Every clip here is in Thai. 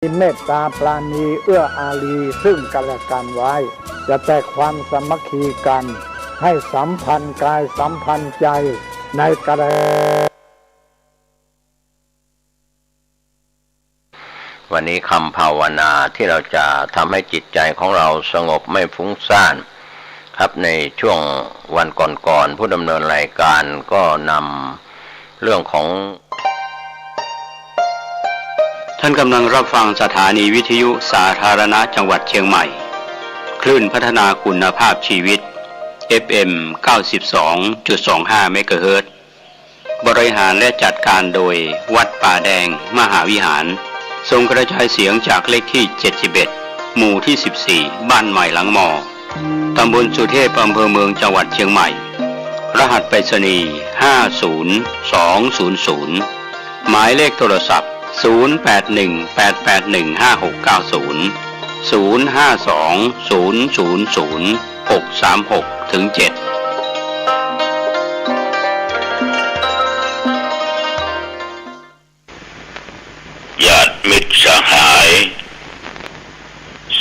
มีเมตตาปราณีเอื้ออารีซึ่งกันและกันไว้จะแต่ความสามัคคีกันให้สัมพันธ์กายสัมพันธ์ใจในกระแสวันนี้คำภาวนาที่เราจะทำให้จิตใจของเราสงบไม่ฟุ้งซ่านครับในช่วงวันก่อนๆผู้ดำเนินรายการก็นำเรื่องของท่านกำลังรับฟังสถานีวิทยุสาธารณะจังหวัดเชียงใหม่คลื่นพัฒนาคุณภาพชีวิต FM 92.25 เมกะเฮิรตซ์บริหารและจัดการโดยวัดป่าแดงมหาวิหารทรงกระจายเสียงจากเลขที่71หมู่ที่14บ้านใหม่หลังมอตำบลสุเทพอำเภอเมืองจังหวัดเชียงใหม่รหัสไปรษณีย์50200หมายเลขโทรศัพท์0818815690 0520000636-7ญาติมิตรสหาย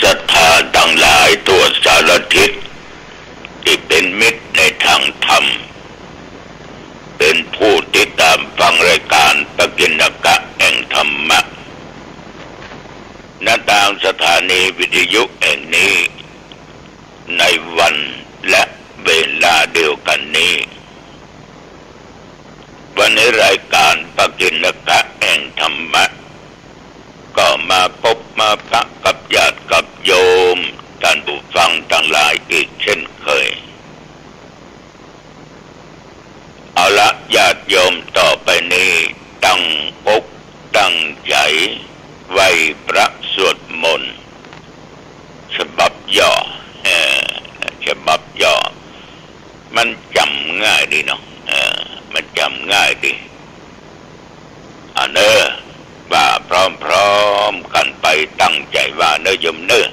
ศรัทธาทั้งหลายตัวสารทิศที่เป็นมิตรในทางธรรมเป็นผู้ติดตามฟังรายการปกิณกะแห่งธรรมะณทางสถานีวิทยุแห่งนี้ในวันและเวลาเดียวกันนี้วันนี้รายการปกิณกะแห่งธรรมะก็มาพบมาพบกับญาติกับโยมท่านผู้ฟังทั้งหลายอีกเช่นเคยเอาละญาติโยมต่อไปนี้ตั้งอกตั้งใจไว้พระสวดมนต์ฉบับย่อฉบับย่อมันจำง่ายดีเนาะมันจำง่ายดีว่าพร้อมๆกันไปตั้งใจว่าเนยมเนอ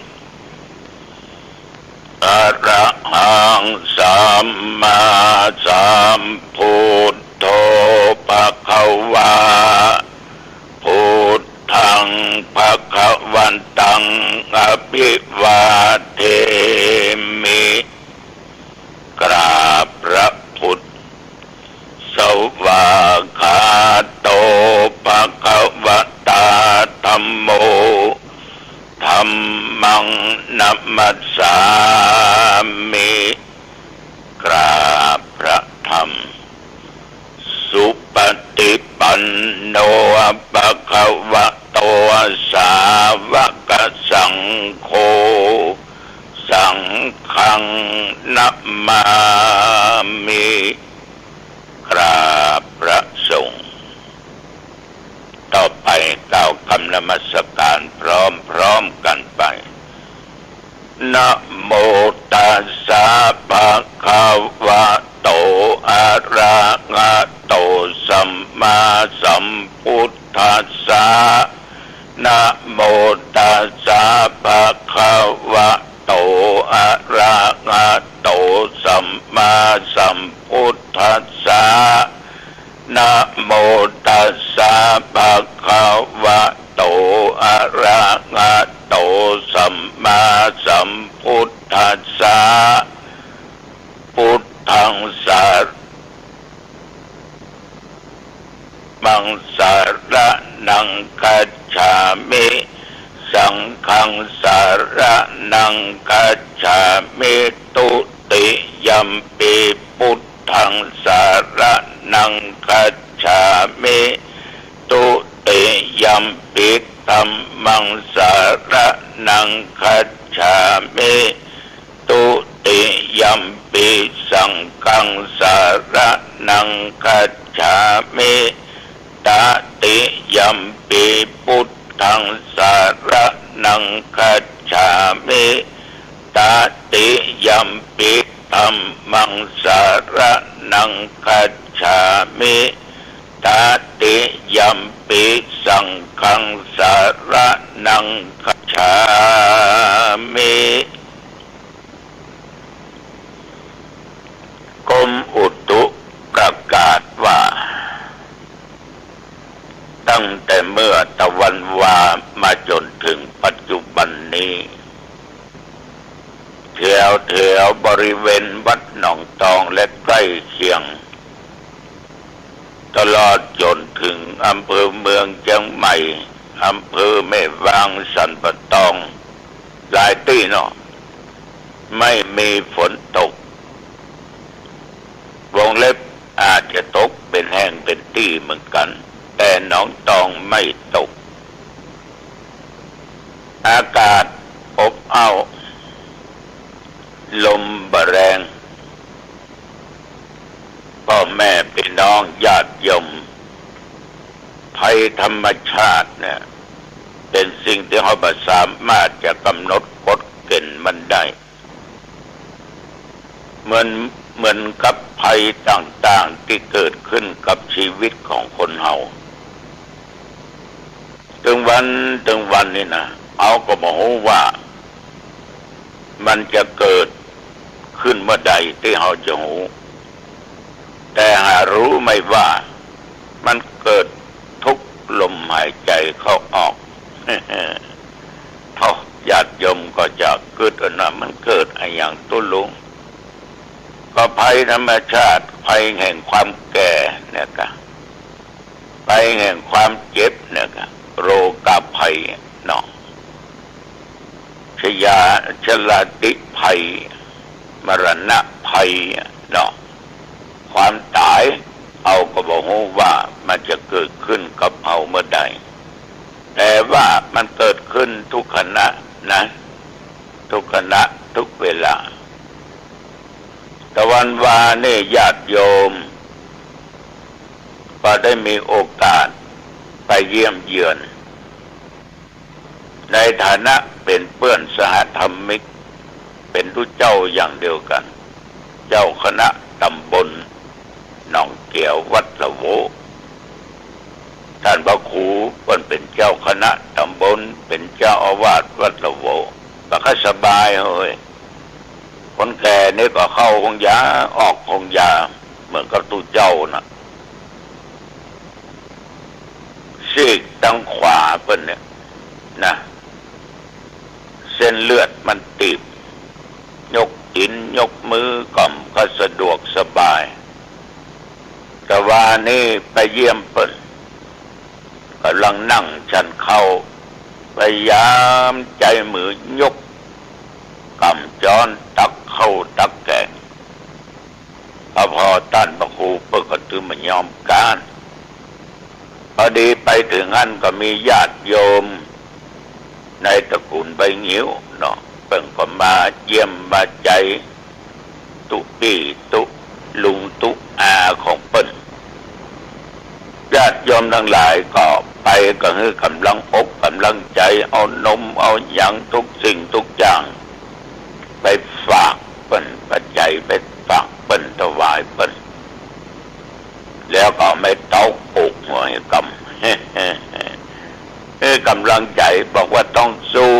อะระหังสัมมาสัมพุทโธภควาพุทธังภควันตังอภิวาเทมิกราบพระพุทธสวากขาโตภควตาธัมโมธัมมังนัมมัสสามิกราบพระธรรมสุปฏิปันโนภควโตสาวกสังโฆสังฆังนัมมามิกราบพระสงฆ์ต่อไปกล่าวคำนมัสการพร้อมกันไปนะโมตัสสะภะคะวะโตอะระหะโตสัมมาสัมพุทธัสสะนะโมตัสสะภะคะวะโตอะระหะโตสัมมาสัมพุทธัสสะนะโมตัสสะภะคะวะโตอะระหะโตสัมมาสัมพุทธัสสะพุทธังสมังสารนังคัจฉามิสังฆังสารนังคัจฉามิตุติยัมปิพุทธังสารนังคัจฉามิตุติยัมปิธัมมังสารนังคัจฉามิตุติยัมปิสังฆังสารนังคัจฉามิตติยัมปิพุทธังสารนังคัจฉามิตติยัมปิธัมมังสารนังคัจฉามิตติยัมปิสังฆังสารนังคัจฉามิกรมอุตุประกาศว่าตั้งแต่เมื่อตะวันวามาจน นี้แถวบริเวณวัดหนองตองและใกล้เคียงตลอดจนถึงอำเภอเมืองเชียงใหม่อำเภอแม่วางสันปะตองหลายที่เนาะไม่มีฝนตกวงเล็บอาจจะตกเป็นแห่งเป็นที่เหมือนกันแต่หนองตองไม่ตกอากาศอบอ้าวลมบแรงพ่อแม่พี่น้องญาติโยมภัยธรรมชาติเนี่ยเป็นสิ่งที่เราไม่สามารถจะกำหนดกฎเกณฑ์มันได้เหมือนกับภัยต่างๆที่เกิดขึ้นกับชีวิตของคนเฮาถึงวันนี่นะเอาก็บอกว่ามันจะเกิดขึ้นเมื่อใดที่เฮาจะหูแต่หารู้ไม่ว่ามันเกิดทุกลมหายใจเข้าออกเท่าญาติโยมก็จะเกิดนะมันเกิดอะไรอย่างตุลุงก็ภัยธรรมชาติภัยแห่งความแก่เนี่ยกะภัยแห่งความเจ็บเนี่ยกะโรคภัยเนาะชราติภัยมรณะภัยเนาะความตายเอาก็บอกว่ามันจะเกิดขึ้นกับเอาเมื่อใดแต่ว่ามันเกิดขึ้นทุกขณะนะทุกขณะทุกเวลาแต่วันวานี่ญาติโยมก็ได้มีโอกาสไปเยี่ยมเยือนในฐานะเป็นเพื่อนสหธรรมิกเป็นผู้เจ้าอย่างเดียวกันเจ้าคณะตำบลหนองเกี่ยววัดละโวท่านพระครูเป็นเจ้าคณะตำบลเป็นเจ้าอาวาสวัดละโวก็สบายเฮ้ยคนแก่นี่ก็เข้าคงยาออกคงยาเหมือนกับตู้เจ้านะซีกทางขวาเนี่ยนะเส้นเลือดมันตีบยกหินยกมือก่อมก็สะดวกสบายแต่ว่านี่ไปเยี่ยมกำลังนั่งฉันเข้าพยายามใจมือยกกำจอนตักเข้าตักแกงพอท่านพระครูก็ถือมันยอมการพอดีไปถึงนั้นก็มีญาติโยมในตระกูลใบงิ้วเนาะเพิ่งก็มาเยี่ยมมาใจตุปี้ตุลุงตุอาของเปิ้นญาติโยมทั้งหลายก็ไปก็คือกำลังอกกำลังใจเอานมเอาอย่างทุกสิ่งทุกอย่างไปฝากเปิ้นปัจจัยไปฝากเปิ้นถวายเปิ้นแล้วก็ไม่เต้าปลูกหัวให้กำกำลังใจบอกว่าต้องสู้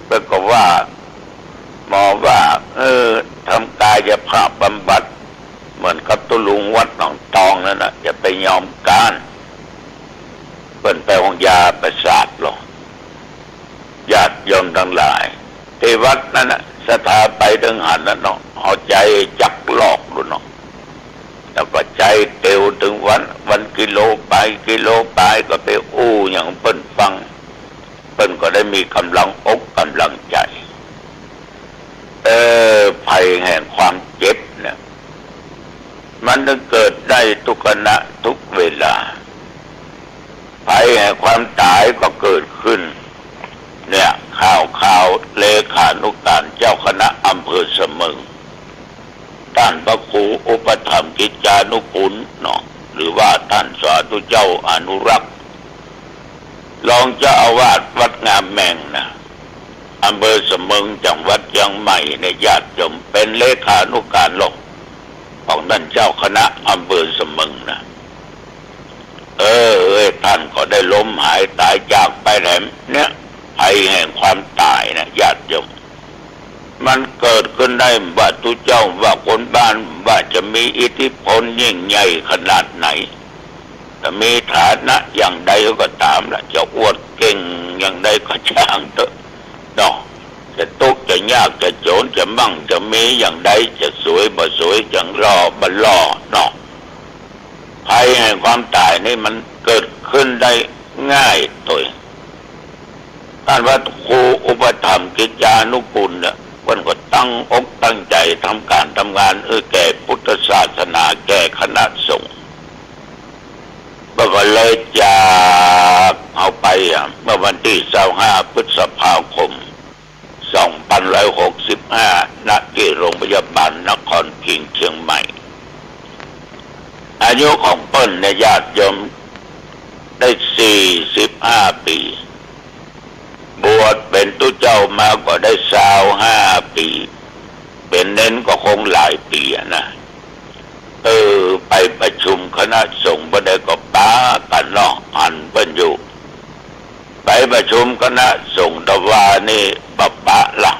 เพื่อก็ว่าหมอว่าทำกายภาพบำบัดเหมือนกับตุลุงวัดหนองตองนั่นนะอย่าไปยอมการเปิ้นไปห้องยาประสาทหรอกญาติโยมทั้งหลายที่วัดนั่นนะสถาไปถึงหันแล้วเนาะเอาใจจักลอกดูเนาะแต่ว่าใจเตียวถึงวันกิโลไปก็ไปอู้อย่างเปิ้นฟังเปิ้นก็ได้มีกำลังอกกำลังใจภัยแห่งความเจ็บเนี่ยมันจะเกิดได้ทุกขณะทุกเวลาภัยแห่งความตายก็เกิดขึ้นเนี่ยข่าวเลขานุการเจ้าคณะอำเภอเสมิงท่านพระครูอุปถัมภ์กิจจานุกุลเนาะหรือว่าท่านสาธุเจ้าอนุรักษ์รองเจ้าอาวาสวัดงามแมงนะอำเภอเสมิงจังหวัดเชียงใหม่ในญาติโยมเป็นเลขานุการหลงของท่านเจ้าคณะอำเภอเสมิงนะท่านก็ได้ล้มหายตายจากไปแถมเนี่ยภัยแห่งความตายนะญาติโยมมันเกิดขึ้นได้ว่าตุเจ้าว่าคนบ้านว่าจะมีอิทธิพลยิ่งใหญ่ขนาดไหนแต่มีฐานะอย่างใดก็ตามละจะอวดเก่งอย่างใดก็ช่างเถอะ จะยากจะโจรจะมั่งจะมีอย่างใดจะสวยบ่สวยอย่างรอบ่รอเนาะภัยแห่งความตายนี่มันเกิดขึ้นได้ง่ายตัวท่านว่าครูอุปถัมภ์กิจจานุกูลเนี่ยวันก็ตั้งอกตั้งใจทำการทำงานแก่พุทธศาสนาแก่คณะสงฆ์ก็เลยจากเอาไปเมื่อวันที่25 พฤษภาคม 2565 ณ ที่โรงพยาบาลนครพิงค์เชียงใหม่อายุของเปิ้ลในญาติโยมได้45 ปีบวชเป็นตู้เจ้ามาก็ได้25 ปีเป็นเน้นก็คงหลายปีนะไปประชุมคณะสงฆ์บ่ได้ก็ป้ากันเนาะอันเปิ้นอยู่ไปประชุมคณะสงฆ์ตะวานี่ปะละ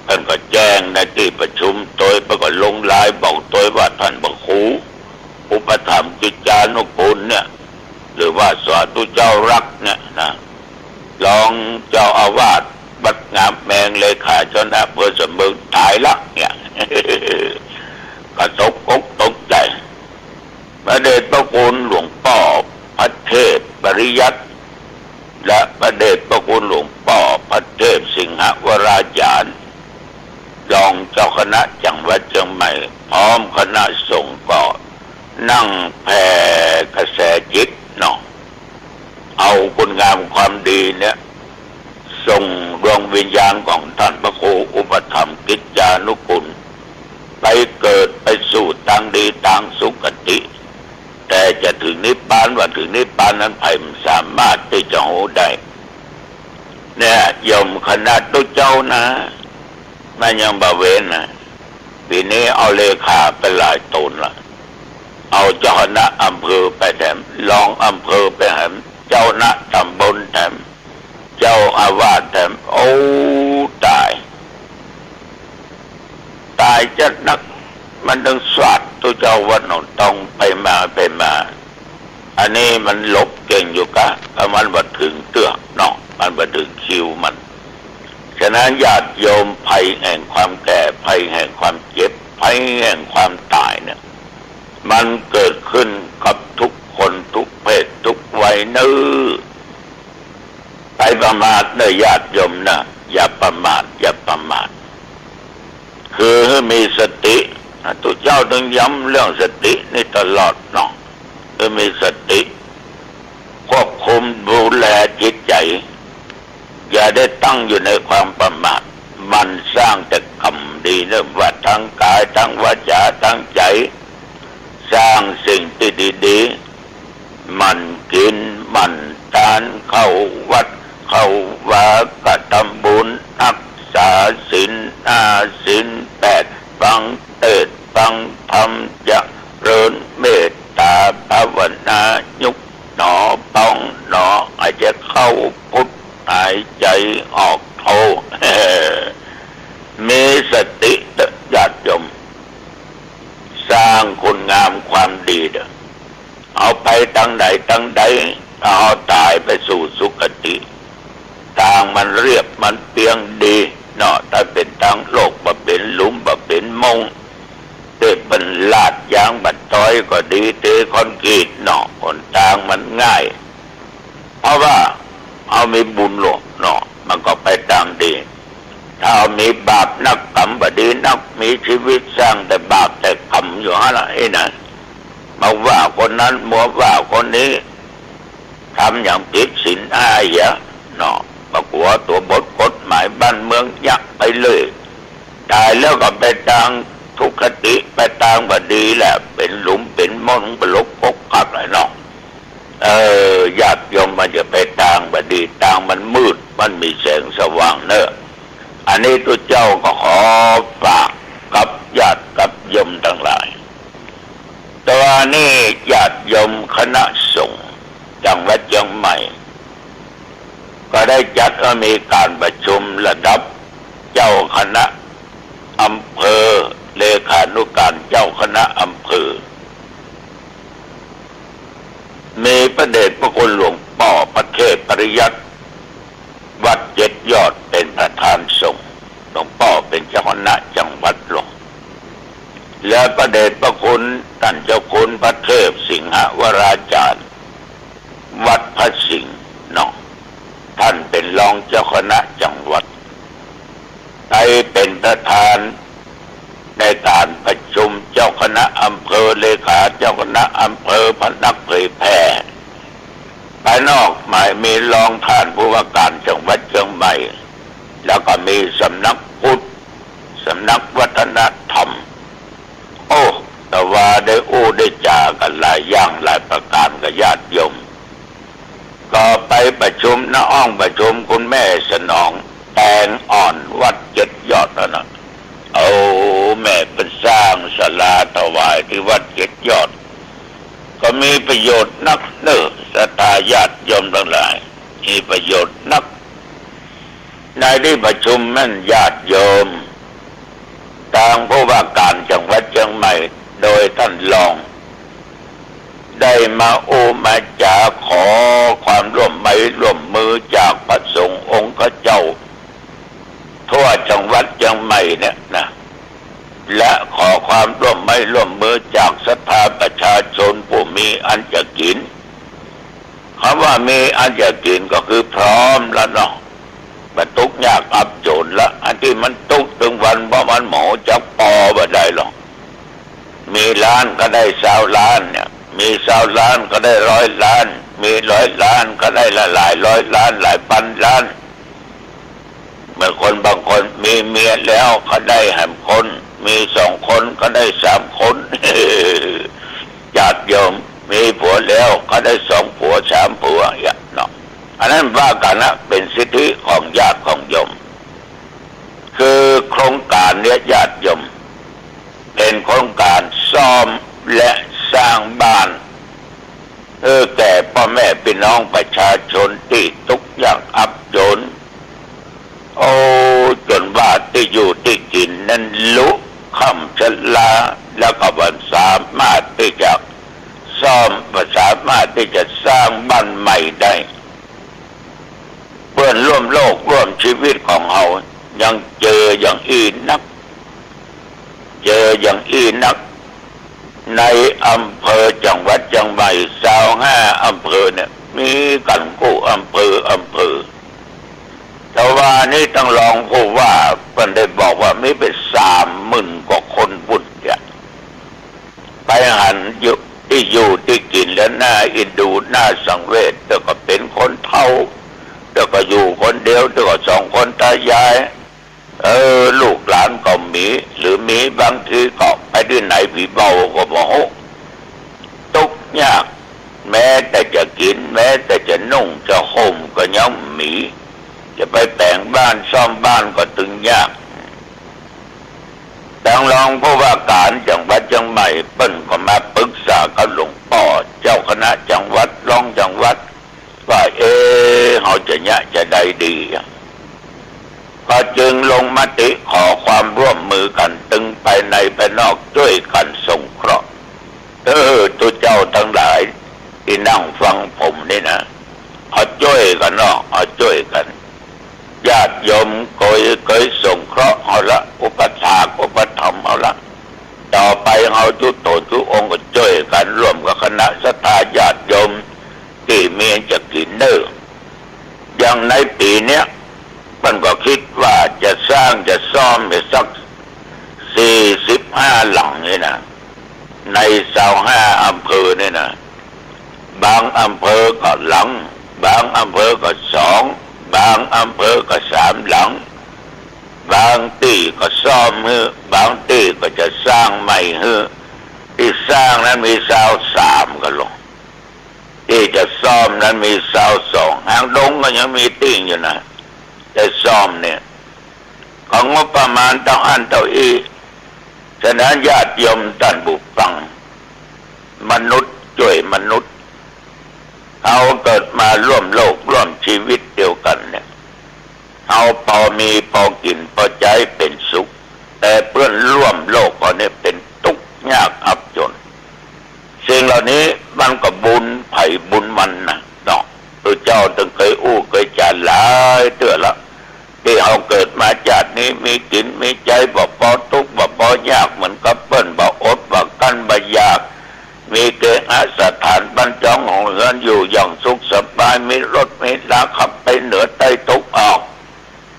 เพิ่นก็แจ้งในที่ประชุมโดยก็ลงลายบอกโดยว่าท่านพระครูอุปถัมภ์กิจจานุกูลเนี่ยหรือว่าสาธุเจ้ารักเนี่ยนะรองเจ้าอาวาสวัดงามแมงเลขาเจ้าหน้าอำเภอเสมิงตายละเนี่ยก็ตกอกตกใจพระเดชพระคุณหลวงพ่อพระเทพปริยัติและพระเดชพระคุณหลวงพ่อพระเทพสิงหวราจารย์รองเจ้าคณะจังหวัดเชียงใหม่พร้อมคณะสงฆ์ก็นั่งแผ่กระแสจิตเนาะเอาคุณงามความดีเนี่ยส่งดวงวิญญาณของท่านพระครูอุปถัมภ์กิจจานุกูลไปเกิดไปสู่ทางดีทางสุคติแต่จะถึงนิพพานว่าถึงนิพพานนั้นไผ่สามารถที่จะโหได้เนี่ยโยมคณะตุเจ้านะมันยังบาเวนนะปีนี้เอาเลขาไปหลายตนละเอาเจ้าคณะอำเภอไปแถมรองอำเภอไปแถมเจ้าคณะตำบลแถมเจ้าอาวาสแถมโอ้ตายจะนักมันต้องสวัสดิ์ตัวเจ้าวัดหนองตองไปมาอันนี้มันหลบเก่งอยู่กะมันบ่ถึงเตื้อเนาะมันบ่ถึงคิวมันฉะนั้นญาติโยมภัยแห่งความแก่ภัยแห่งความเจ็บภัยแห่งความตายเนี่ยมันเกิดขึ้นกับทุกคนทุกเพศทุกวัยไปประมาทเลยญาติโยมนะอย่าประมาทคือให้มีสติตัวเจ้าต้องย้ำเรื่องสตินี่ตลอดเนาะให้มีสติควบคุมดูแลจิตใจอย่าได้ตั้งอยู่ในความประมาทมันสร้างแต่กรรมดีเรื่องว่าทั้งกายทั้งวาจาทั้งใจสร้างสิ่งที่ดีๆมันกินมันทานเข้าวัดเข้าวากระทำบุญรักษาศีลศีล8ฟังเทศน์ฟังธรรมเจริญเมตตาภาวนายุบหนอป้องหนออาจจะเข้าพุทธหายใจออกโทมีสติญาติโยมสร้างคุณงามความดีเอาไปตั้งใดเอาตายไปสู่สุคติทางมันเรียบมันเปียงดีเนาะถ้าเป็นทางโลกบ่เป็นหลุมบ่เป็นมงเตะเป็นลาดยางบัดต้อยก็ดีเตะคอนกรีตเนาะหนทางมันง่ายเพราะว่าเอามีบุญหลวงเนาะมันก็ไปทางดีถ้ามีบาปนักกรรมบดีนักมีชีวิตสร้างแต่บาปแต่กรรมอยู่ฮะละไอ้นะมาว่าคนนั้นมัวว่าคนนี้ทำอย่างผิดศีลเนาะมากลัวตัวบทกฎหมายบ้านเมืองยักไปเลยตายแล้วก็ไปทางทุกขติไปทางบดีแหละเป็นหลุมเป็นม่อนเป็นลกปกขับอะไรเนาะญาติโยมมันจะไปทางบดีทางมันมืดมันมีแสงสว่างเนอะอันนี้ตัวเจ้าก็ขอฝากกับญาติกับโยมทั้งหลายแต่ว่านี่ญาติโยมคณะสงฆ์จังหวัดเชียงใหม่ก็ได้จัดมีการประชุมระดับเจ้าคณะอำเภอเลขานุการเจ้าคณะอำเภอมีพระเดชพระคุณหลวงพ่อพระเทพปริยัติวัด7 ยอดเป็นประธานส พนักเผยแพร่ภายนอกหมายมีรองท่านผู้ว่าการจังหวัดเชียงใหม่แล้วก็มีสำนักพุทธสำนักวัฒนธรรมโอ้แต่ว่าได้ได้จากันหลายอย่างหลายประการกับญาติโยมก็ไปประชุมน้าอ้องประชุมคุณแม่สนองแตงอ่อนวัดเจ็ดยอดนะเอาแม่เป็นสร้างศาลาถวายที่วัดเจ็ดยอดก็มีประโยชน์นักเน้อศรัทธาญาติโยมทั้งหลายมีประโยชน์นักในที่ประชุมนั่นญาติโยมทางผู้ว่าการจังหวัดเชียงใหม่โดยท่านรองได้มามาจาขอความร่วมมือจากพระสงฆ์องค์เจ้าทั่วจังหวัดเชียงใหม่เนี่ยนะและขอความร่วมมือจากศรัทธาประชาชนผู้มีอันจะกินคำว่ามีอันจะกินก็คือพร้อมแล้วเนาะมันทุกยากอับจนละอันที่มันทุกถึงวันเพราะมันหมอจะปอบ่ได้หรอกมีล้านก็ได้20 ล้านเนี่ยมี20 ล้านก็ได้100 ล้านมี100 ล้านก็ได้หลายร้อยล้านหลายพันล้านเมื่อคนบางคนมีเมียแล้วก็ได้5 คนมี2 คนก็ได้3 คนญาติโยมมีผัวแล้วก็ได้2 ผัว3 ผัวอย่างเนาะอันนั้นว่ากันนะเป็นสิทธิของญาติของโยมคือโครงการเนี้ยญาติโยมเป็นโครงการซ่อมและสร้างบ้านแก่พ่อแม่พี่น้องประชาชนที่ทุกอย่างอับจนจนว่าที่อยู่ที่กินนั้นลุกค่ำชลาแล้วก็บันสามารถที่จะซ่อมสามารถที่จะสร้างบ้านใหม่ได้เพื่อนร่วมโลกร่วมชีวิตของเรายังเจออย่างอีนักในอำเภอจังหวัดเชียงใหม่25 อำเภอเนี่ยมีกันกู้อำเภอแต่ว่านี่ต้องลองผู้ว่าเพิ่นได้บอกว่ามีไป30,000 กว่าคนบุญเนี่ยไปหันอยู่ที่กินแล้วหน้าอินดูหน้าสังเวชแล้วก็เป็นคนเฒ่าแล้วก็อยู่คนเดียวแล้วก็2 คนตายายลูกหลานก็มีหรือมีบางทีก็ไปที่ไหนผีเบาก็บอกทุกข์ยากแม้แต่จะกินแม้แต่จะนุ่งจะห่มก็ยังมีจะไปแต่งบ้านซ่อมบ้านก็ถึงยากดังรองผู้ว่าการจังหวัดเชียงใหม่เปิ้นก็มาปรึกษากับหลวงพ่อเจ้าคณะจังหวัดรองจังหวัดว่าเขาจะได้ดีก็จึงลงมติขอความร่วมมือกันตึงภายในภายนอกช่วยกันสงเคราะห์ตัวเจ้าทั้งหลายที่นั่งฟังผมนี่นะเอาช่วยกันเนาะเอาช่วยกันญาติโยมเคยสงเคราะห์เอาละอุปถากอุปถัมภ์เอาละต่อไปเอาทุกตนทุกองค์ก็ช่วยกันร่วมกับคณะศรัทธาญาติโยมที่มีจะกินอย่างในปีเนี้ยมันก็คิดว่าจะสร้างจะซ่อมไปสัก45 หลังนี่นะใน25 อำเภอนี่นะบางอำเภอก็หลังบางอำเภอก็2บางอำเภอก็3 หลังบางที่ก็ซ่อมบางที่ก็จะสร้างใหม่ที่สร้างนั้นมี23ก็ลงที่จะซ่อมนั้นมี22หางดงก็ยังมีติ่งอยู่นะแต่ซ่อมเนี่ยของงบประมาณต้องอันเท่าอีฉะนั้นญาติโยมท่านผู้ฟังมนุษย์ช่วยมนุษย์เอาเกิดมาร่วมโลกร่วมชีวิตเดียวกันเนี่ยเอาพอมีพอกินพอใจเป็นสุขแต่เพื่อนร่วมโลกก็เนี่ยเป็นทุกข์ยากอับจนสิ่งเหล่านี้มันก็บุญไผ่บุญมันนะเนาะพระเจ้าต้องเคยจานหลายเตื้อละที่เอาเกิดมาจากนี้มีกินมีใจบ่พอทุกข์บ่พอยากเหมือนกับเปิ้นบ่อดบ่กันบ่อยากมีเกณฑ์สถานบรรจงของเรือนอยู่อย่างสุขสบายมีรถมีลาขับไปเหนือใต้ทุกออก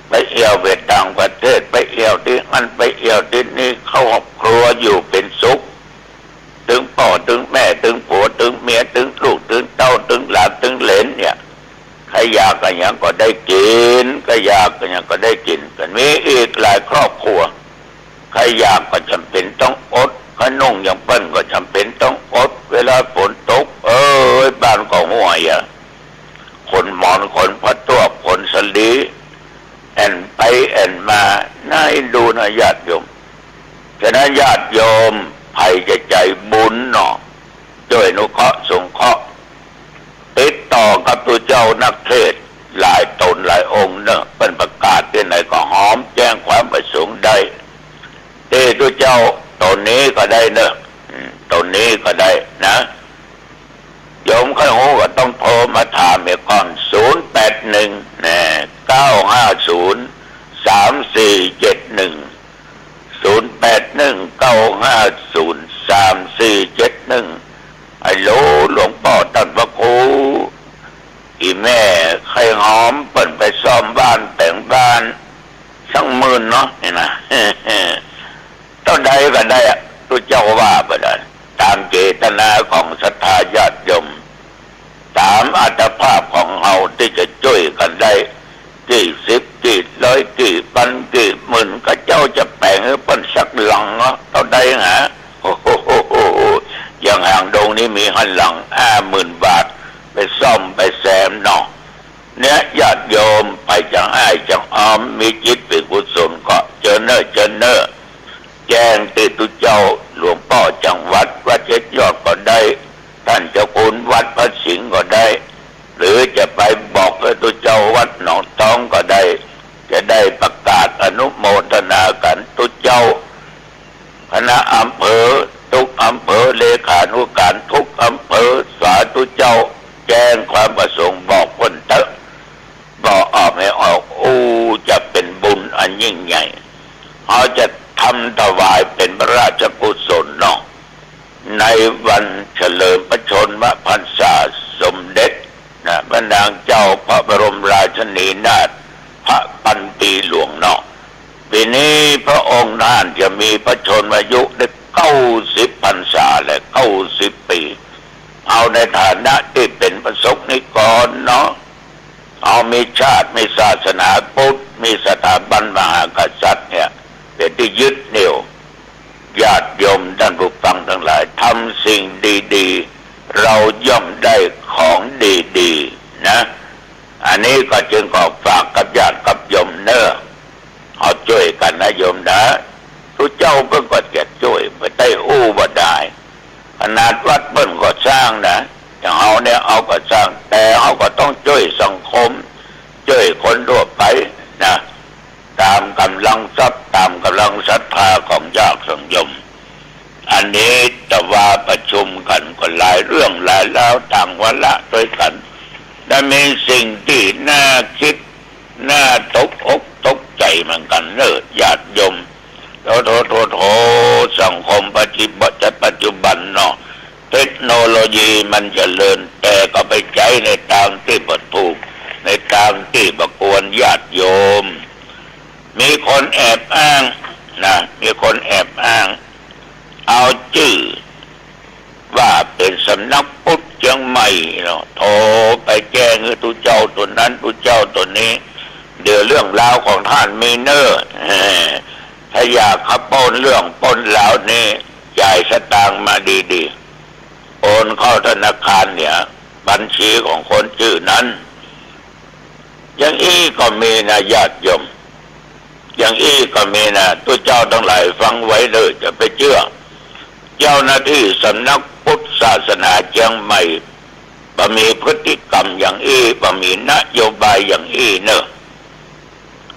ไปเที่ยวไปต่างประเทศไปเที่ยวที่นั่นไปเที่ยวที่นี่เข้าครอบครัวอยู่เป็นสุขถึงพ่อถึงแม่ถึงผัวถึง ถึงเมียถึงลูกถึงเต้าถึงหลานถึงเหลนเนี่ยใครอยากกันอย่างก็ได้กินใครอยากกันอย่างก็ได้กินกันมีอีกหลายครอบครัวใครอยากก็จำเป็นต้องอดขนุ่งอย่างเปิ้นก็จำเป็นต้องอดเวลาฝนตกบ้านก็ห่วยอ่ะคนหมอนคนพัดตัวคนสลีแอนไปแอนมาน่าเอ็นดูนะญาติโยมฉะนั้นญาติโยมใครจะใจบุญเนาะช่วยอนุเคราะห์สงเคราะห์ติดต่อกับตัวเจ้านักเทศหลายตนหลายองค์เนอะเป็นประกาศที่ไหนก็หอมแจ้งความประสงค์ได้ตัวเจ้าตนนี้ก็ได้เนอะตนนี้ก็ได้นะโยมข้าหูก็ต้องโทรมาถามเมื่อก่อน081 950 3471 081 950 3471ไอ้โหลหลวงพ่อท่านพระครูอีแม่ใครหอมเปิ่นไปซ่อมบ้านแต่งบ้านสัก10,000เนาะนี่นะเท่าใดก็ได้ตัวเจ้าว่าไปได้ตามเจตนาของศรัทธาญาติโยมตามอัตภาพของเราที่จะช่วยกันได้กี่สิบกี่ร้อยกี่พันกี่หมื่นก็เจ้าจะแปลงให้เป็นสักหลังเนาะเท่าใดฮะโอ้โหอย่างห่างดงนี้มีหันหลัง50,000 บาทไปซ่อมไปแซมเนาะเนี่ยญาติโยมไปจังอ้ายจังอ้อมมีจิตเป็นกุศลก็เจอเนอแจ้งติดตุเจ้าหลวงพ่อจังหวัดวัดเจ็ดยอดก็ได้ท่านเจ้าคุณวัดพระสิงห์ก็ได้หรือจะไปบอกกับตุเจ้าวัดหนองทองก็ได้จะได้ประกาศอนุโมทนากันตุเจ้าคณะอำเภอทุกอำเภอเลขานุการทุกอำเภอสาธุเจ้าแจ้งความประสงค์บอกคนเถอะบอกออกไม่ออกจะเป็นบุญอันยิ่งใหญ่เขาจะทำถวายเป็นพระราชกุศลเนาะในวันเฉลิมพระชนมพรรษาสมเด็จนะพระนางเจ้าพระบรมราชินีนาถพระพันปีหลวงเนาะปีนี้พระองค์ท่านจะมีพระชนมายุได้90 พรรษาและ90 ปีเอาในฐานะที่เป็นประสบนิกรเนาะเอามีชาติมีศาสนาพุทธมีสถาบันมหากษัตริย์เนี่ยเป็นที่ยึดเหนี่ยวญาติโยมท่านผู้ฟังทั้งหลายทำสิ่งดีๆเราย่อมได้ของดีๆนะอันนี้ก็จึงขอฝากกับญาติกับโยมเนอะเอาช่วยกันนะโยมนะทุกเจ้าเพิ่งก็จะช่วยไปได้บ่ได้ขนาดวัดเพิ่นก็สร้างนะอย่างเอาเนี่ยเอาก็สร้างแต่เขาก็ต้องช่วยสังคมช่วยคนทั่วไปนะตามกำลังทรัพย์ตามกำลังศรัทธาของญาติสังยมอันนี้แต่ว่าประชุมกันก็หลายเรื่องหลายแล้วต่างวาระด้วยกันและมีสิ่งที่น่าคิดน่าตกอกตกใจเหมือนกันเนอะญาติโยมโถสังคมปัจจุบันเนาะเทคโนโลยีมันเจริญแต่ก็ไปใช้ในทางที่บ่ถูกในทางที่บ่ควรญาติโยมมีคนแอบอ้างนะมีคนแอบอ้างเอาชื่อว่าเป็นสำนักพุทธเชียงใหม่เนาะโทรไปแจ้งให้ตุเจ้าตัวนั้นตุเจ้าตัวนี้เดี๋ยวเรื่องราวของท่านมีเนอถ้าอยากขับปนเรื่องปนราวนี้จ่ายสตางค์มาดีๆโอนเข้าธนาคารเนี่ยบัญชีของคนชื่อนั้นอย่างอี้ก็มีนะญาติโยมอย่างอี้ก็มีนะตัวเจ้าทั้งหลายฟังไว้เลยจะไปเชื่อเจ้าหน้าที่สำนักพุทธศาสนาเชียงใหม่บ่มีพฤติกรรมอย่างอี้บ่มีนโยบายอย่างอี้เนอะ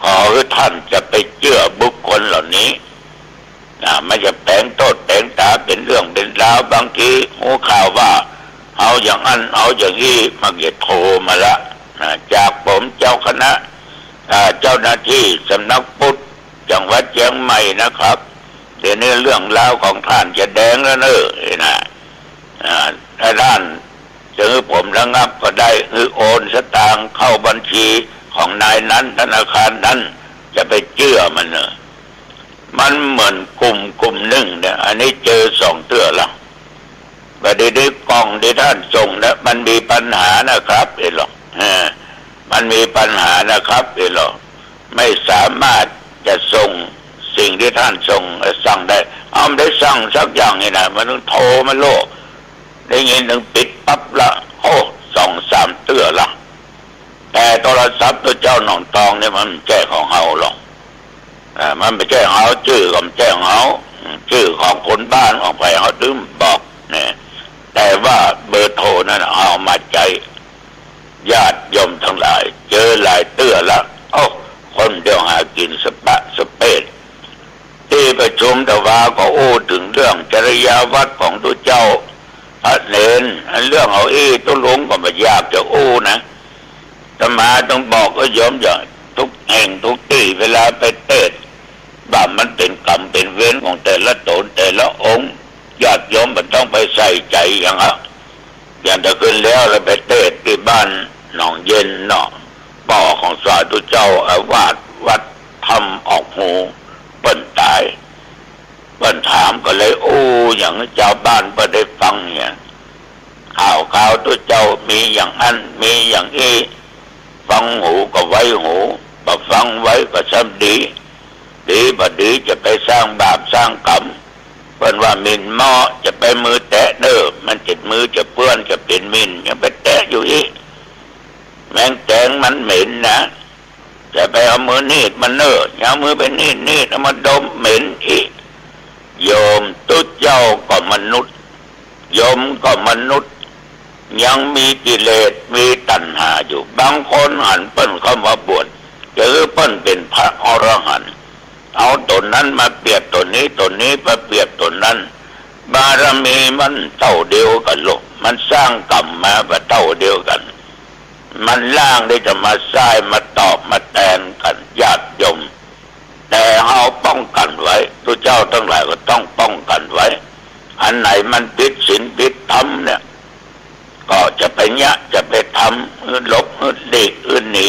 ขอให้ท่านจะไปเชื่อบุคคลเหล่านี้ไม่จะแปลงโทษแปลงตาเป็นเรื่องเป็นราวบางทีหูข่าวว่าเอาอย่างนั้นเอาอย่างนี้มาเกียโทรมาละจากผมเจ้าคณะเจ้าหน้าที่สำนักพุทธจังหวัดเชียงใหม่นะครับเดี๋ยวนี้เรื่องราวของท่านจะแดงแล้วเนอะถ้าท่านจะให้ผมระงับก็ได้คือโอนสตางค์เข้าบัญชีของนายนั้นธนาคารนั้นจะไปเชื่อมันเนอะมันเหมือนกลุ่มหนึ่งเนี่ยอันนี้เจอ2 เตื้อแล้ว ประเดี๋ยวกล่องที่ท่านส่งนะมันมีปัญหานะครับเอหรอกมันมีปัญหานะครับเอหรอกไม่สามารถจะส่งสิ่งที่ท่านส่งสั่งได้เอาไม่ได้สั่งสักอย่างนี่นะมันต้องโทรมาโลกได้ยินถึงปิดปั๊บละโอ้2-3 เตื้อละแต่โทรศัพท์ตัวเจ้าหนองตองเนี่ยมันแจ้ของเฮาหรอกมันไม่ใช่เฮาชื่อก็ไม่ใช่เฮาชื่อของคนบ้านของไปเฮาดื้มบอกเนี่ยแต่ว่าเบอร์โทรนั้นเอามาใจญาติโยมทั้งหลายเจอหลายเตื้อละโอ้คนเดียวหากินสปะสเปดที่ประชุมตะวาก็โอ้ถึงเรื่องจริยวัดของตัวเจ้าพระเนรเรื่องเอาตัวหลวงก็ไม่ยากจะโอ้นะธรรมาต้องบอกก็ยอมอย่างทุกแห่งทุกที่เวลาไปเทศน์ว่ามันเป็นกรรมเป็นเวรของแต่ละตนแต่ละองค์ญาติโยมมันต้องไปใส่ใจอย่างจะขึ้นแล้วเราไปเทศน์ที่บ้านหนองเย็นเนาะป่อของสาธุเจ้าอาวาสวัดทำออกหูเปิ้นตายเปิ้นถามก็เลยโอ้อย่างเจ้าบ้านเปิ้นได้ฟังเนี่ยข่าวตัวเจ้ามีอย่างนั้นมีอย่างนี้ฟังหูก็ไว้หูบ่ฟังไว้ก็ซ้ำดีบ่ดีจะไปสร้างบาปสร้างกรรมเปิ้นว่ามินหม้อจะไปมือแตะเด้อมันติดมือจะเปื้อนจะเป็นมินยังไปแตะอยู่อีกแมงแตงมันเหม็นนะจะไปเอามือนีดมันเน้อเอามือไปนีดเอามาดมเหม็นอีกโยมตุ๊เจ้าก็มนุษย์โยมก็มนุษย์ยังมีกิเลสมีตัณหาอยู่บางคนหันเปิ้นเข้ามาบวชจะเปิ้นเป็นพระอรหันต์เอาตนนั้นมาเปรียบตนนี้มาเปรียบตนนั้นบารมีมันเท่าเดียวกันลูกมันสร้างกรรมมาแบบเท่าเดียวกันมันล่างได้จะมาสร้างมาตอบมาแทนกันญาติโยมแต่เฮาป้องกันไว้ตัวเจ้าทั้งหลายก็ต้องป้องกันไว้อันไหนมันผิดศีลผิดธรรมเนี่ยก็จะไปจะไปทำหลบหลีกหนี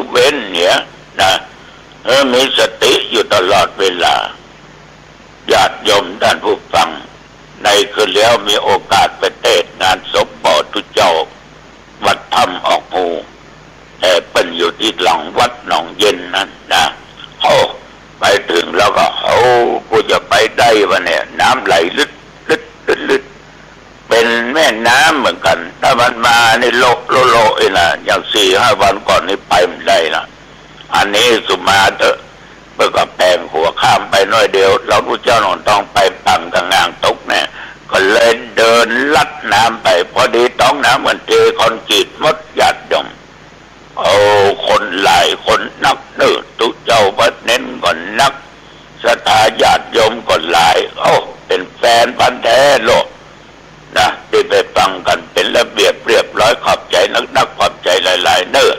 เว้นเนี่ยนะมีสติอยู่ตลอดเวลาญาติโยมท่านผู้ฟังในคืนแล้วมีโอกาสไปเทศงานศพป่อตุเจ้าวัดธรรมออกหูแต่เป็นอยู่ที่หลังวัดหนองเย็นนั่นนะโอ้ไปถึงแล้วก็โอ้กูจะไปได้วะเนี่ยน้ำไหลลึดเป็นแม่น้ำเหมือนกันถ้ามันมาในโลเองนะอย่าง4-5 วันก่อนนี่ไปไม่ได้นะอันนี้สุมาเถอะเมื่อกับแปลงหัวข้ามไปน้อยเดียวเราผู้เจ้าหนองต้องไปปังกลางงางตกเนี่ยก็เลยเดินลัดน้ำไปพอดีต้องน้ำมันเทคอนกรีตมดหยาดยมคนหลายคนนักเนื้อตุเจ้าบัดเน้นก่อนนักศรัทธาญาติโยมก่อนหลายเป็นแฟนพันธุ์แท้โลกนะที่ไปฟังกันเป็นระเบียบเรียบร้อยขอบใจนักขอบใจหลายๆเนื้อ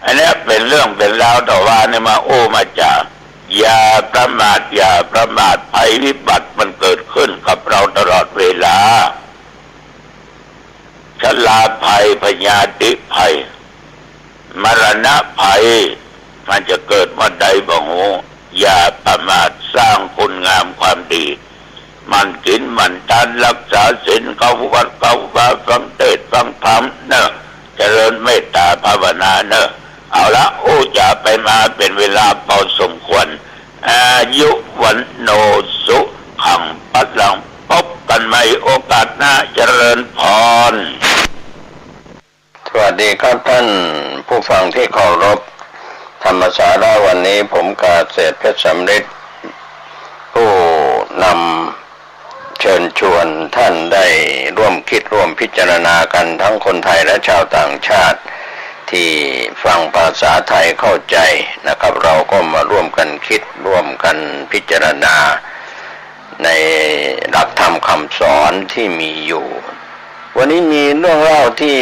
อันนี้เป็นเรื่องเป็นราวต่อว่าเนี่ยมามาจากอย่าประมาทภัยวิบัติมันเกิดขึ้นกับเราตลอดเวลาชราภัยพยาธิภัยมรณะภัยมันจะเกิดเมื่อใดบ่ฮู้อย่าประมาทสร้างคุณงามความดีมันศีลมันทานรักษาศีลเข้าวัดเข้าวาฟังเทศน์ฟังธรรมเนอะเจริญเมตตาภาวนาเนอะเอาละจะไปมาเป็นเวลาพอสมควรอายุวันโนสุขังปัสสังพบกันใหม่โอกาสหน้าเจริญพรสวัสดีครับท่านผู้ฟังที่เคารพธรรมสาระวันนี้ผมกาเศรษฐ์เพชรสำริดผู้นำเชิญชวนท่านได้ร่วมคิดร่วมพิจารณากันทั้งคนไทยและชาวต่างชาติที่ฟังภาษาไทยเข้าใจนะครับเราก็มาร่วมกันคิดร่วมกันพิจารณาในหลักธรรมคำสอนที่มีอยู่วันนี้มีเรื่องเล่าที่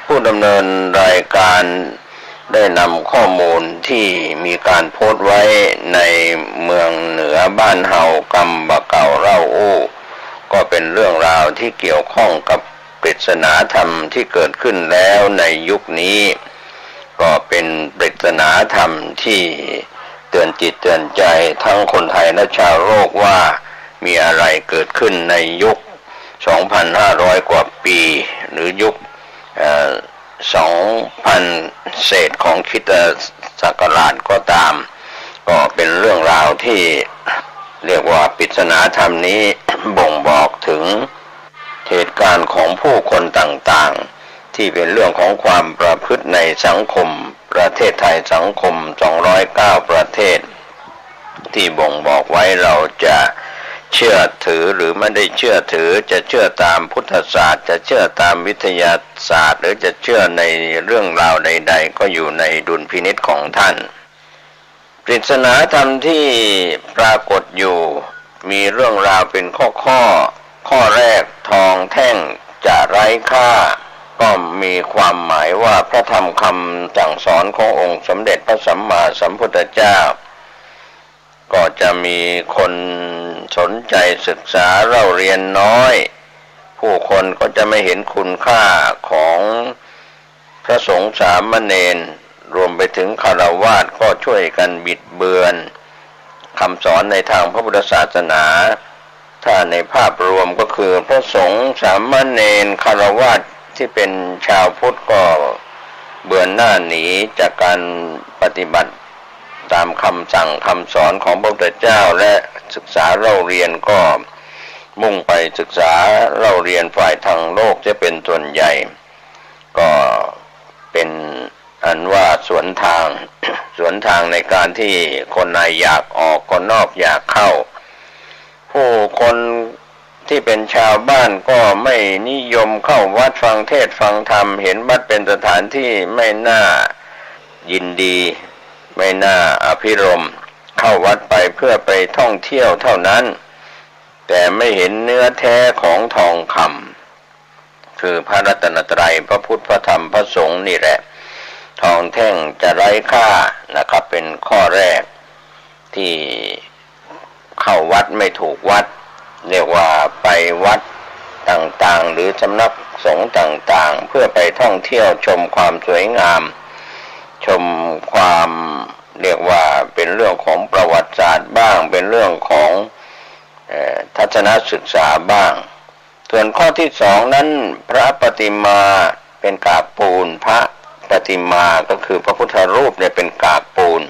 ผู้ดำเนินรายการได้นำข้อมูลที่มีการโพสต์ไว้ในเมืองเหนือบ้านเฮากำบะเก่าเล่าก็เป็นเรื่องราวที่เกี่ยวข้องกับปริศนาธรรมที่เกิดขึ้นแล้วในยุคนี้ก็เป็นปริศนาธรรมที่เตือนจิตเตือนใจทั้งคนไทยและชาวโลกว่ามีอะไรเกิดขึ้นในยุค 2,500 กว่าปีหรือยุค2,000 เศษของคริสตศักราชก็ตามก็เป็นเรื่องราวที่เรียกว่าปริศนาธรรมนี้ บ่งบอกถึงเหตุการณ์ของผู้คนต่างๆที่เป็นเรื่องของความประพฤติในสังคมประเทศไทยสังคม209ประเทศที่บ่งบอกไว้เราจะเชื่อถือหรือไม่ได้เชื่อถือจะเชื่อตามพุทธศาสตร์จะเชื่อตามวิทยาศาสตร์หรือจะเชื่อในเรื่องราวใดๆก็อยู่ในดุลพินิจของท่านปริศนาธรรมที่ปรากฏอยู่มีเรื่องราวเป็นข้อแรกทองแท่งจะไร้ค่าก็มีความหมายว่าพระธรรมคำสั่งสอนขององค์สมเด็จพระสัมมาสัมพุทธเจ้าก็จะมีคนสนใจศึกษาเล่าเรียนน้อยผู้คนก็จะไม่เห็นคุณค่าของพระสงฆ์สามเณรรวมไปถึงฆราวาสก็ช่วยกันบิดเบือนคำสอนในทางพระพุทธศาสนาถ้าในภาพรวมก็คือพระสงฆ์สามเณรฆราวาสที่เป็นชาวพุทธก็เบือนหน้าหนีจากการปฏิบัติตามคำสั่งคำสอนของพระพุทธเจ้าและศึกษาเล่าเรียนก็มุ่งไปศึกษาเล่าเรียนฝ่ายทางโลกจะเป็นส่วนใหญ่ก็เป็นอันว่าสวนทางในการที่คนในอยากออกคนนอกอยากเข้าผู้คนที่เป็นชาวบ้านก็ไม่นิยมเข้าวัดฟังเทศน์ฟังธรรมเห็นวัดเป็นสถานที่ไม่น่ายินดีไม่น่าอภิรมย์เข้าวัดไปเพื่อไปท่องเที่ยวเท่านั้นแต่ไม่เห็นเนื้อแท้ของทองคำคือพระรัตนตรัยพระพุทธพระธรรมพระสงฆ์นี่แหละทองแท่งจะไร้ค่านะครับเป็นข้อแรกที่เข้าวัดไม่ถูกวัดเรียกว่าไปวัดต่างๆหรือสำนักสงฆ์ต่างๆเพื่อไปท่องเที่ยวชมความสวยงามชมความเรียกว่าเป็นเรื่องของประวัติศาสตร์บ้างเป็นเรื่องของทัศนศึกษาบ้างส่วนข้อที่สองนั้นพระปฏิมาเป็นกากปูนพระปฏิมาก็คือพระพุทธรูปเนี่ยเป็นกากปูน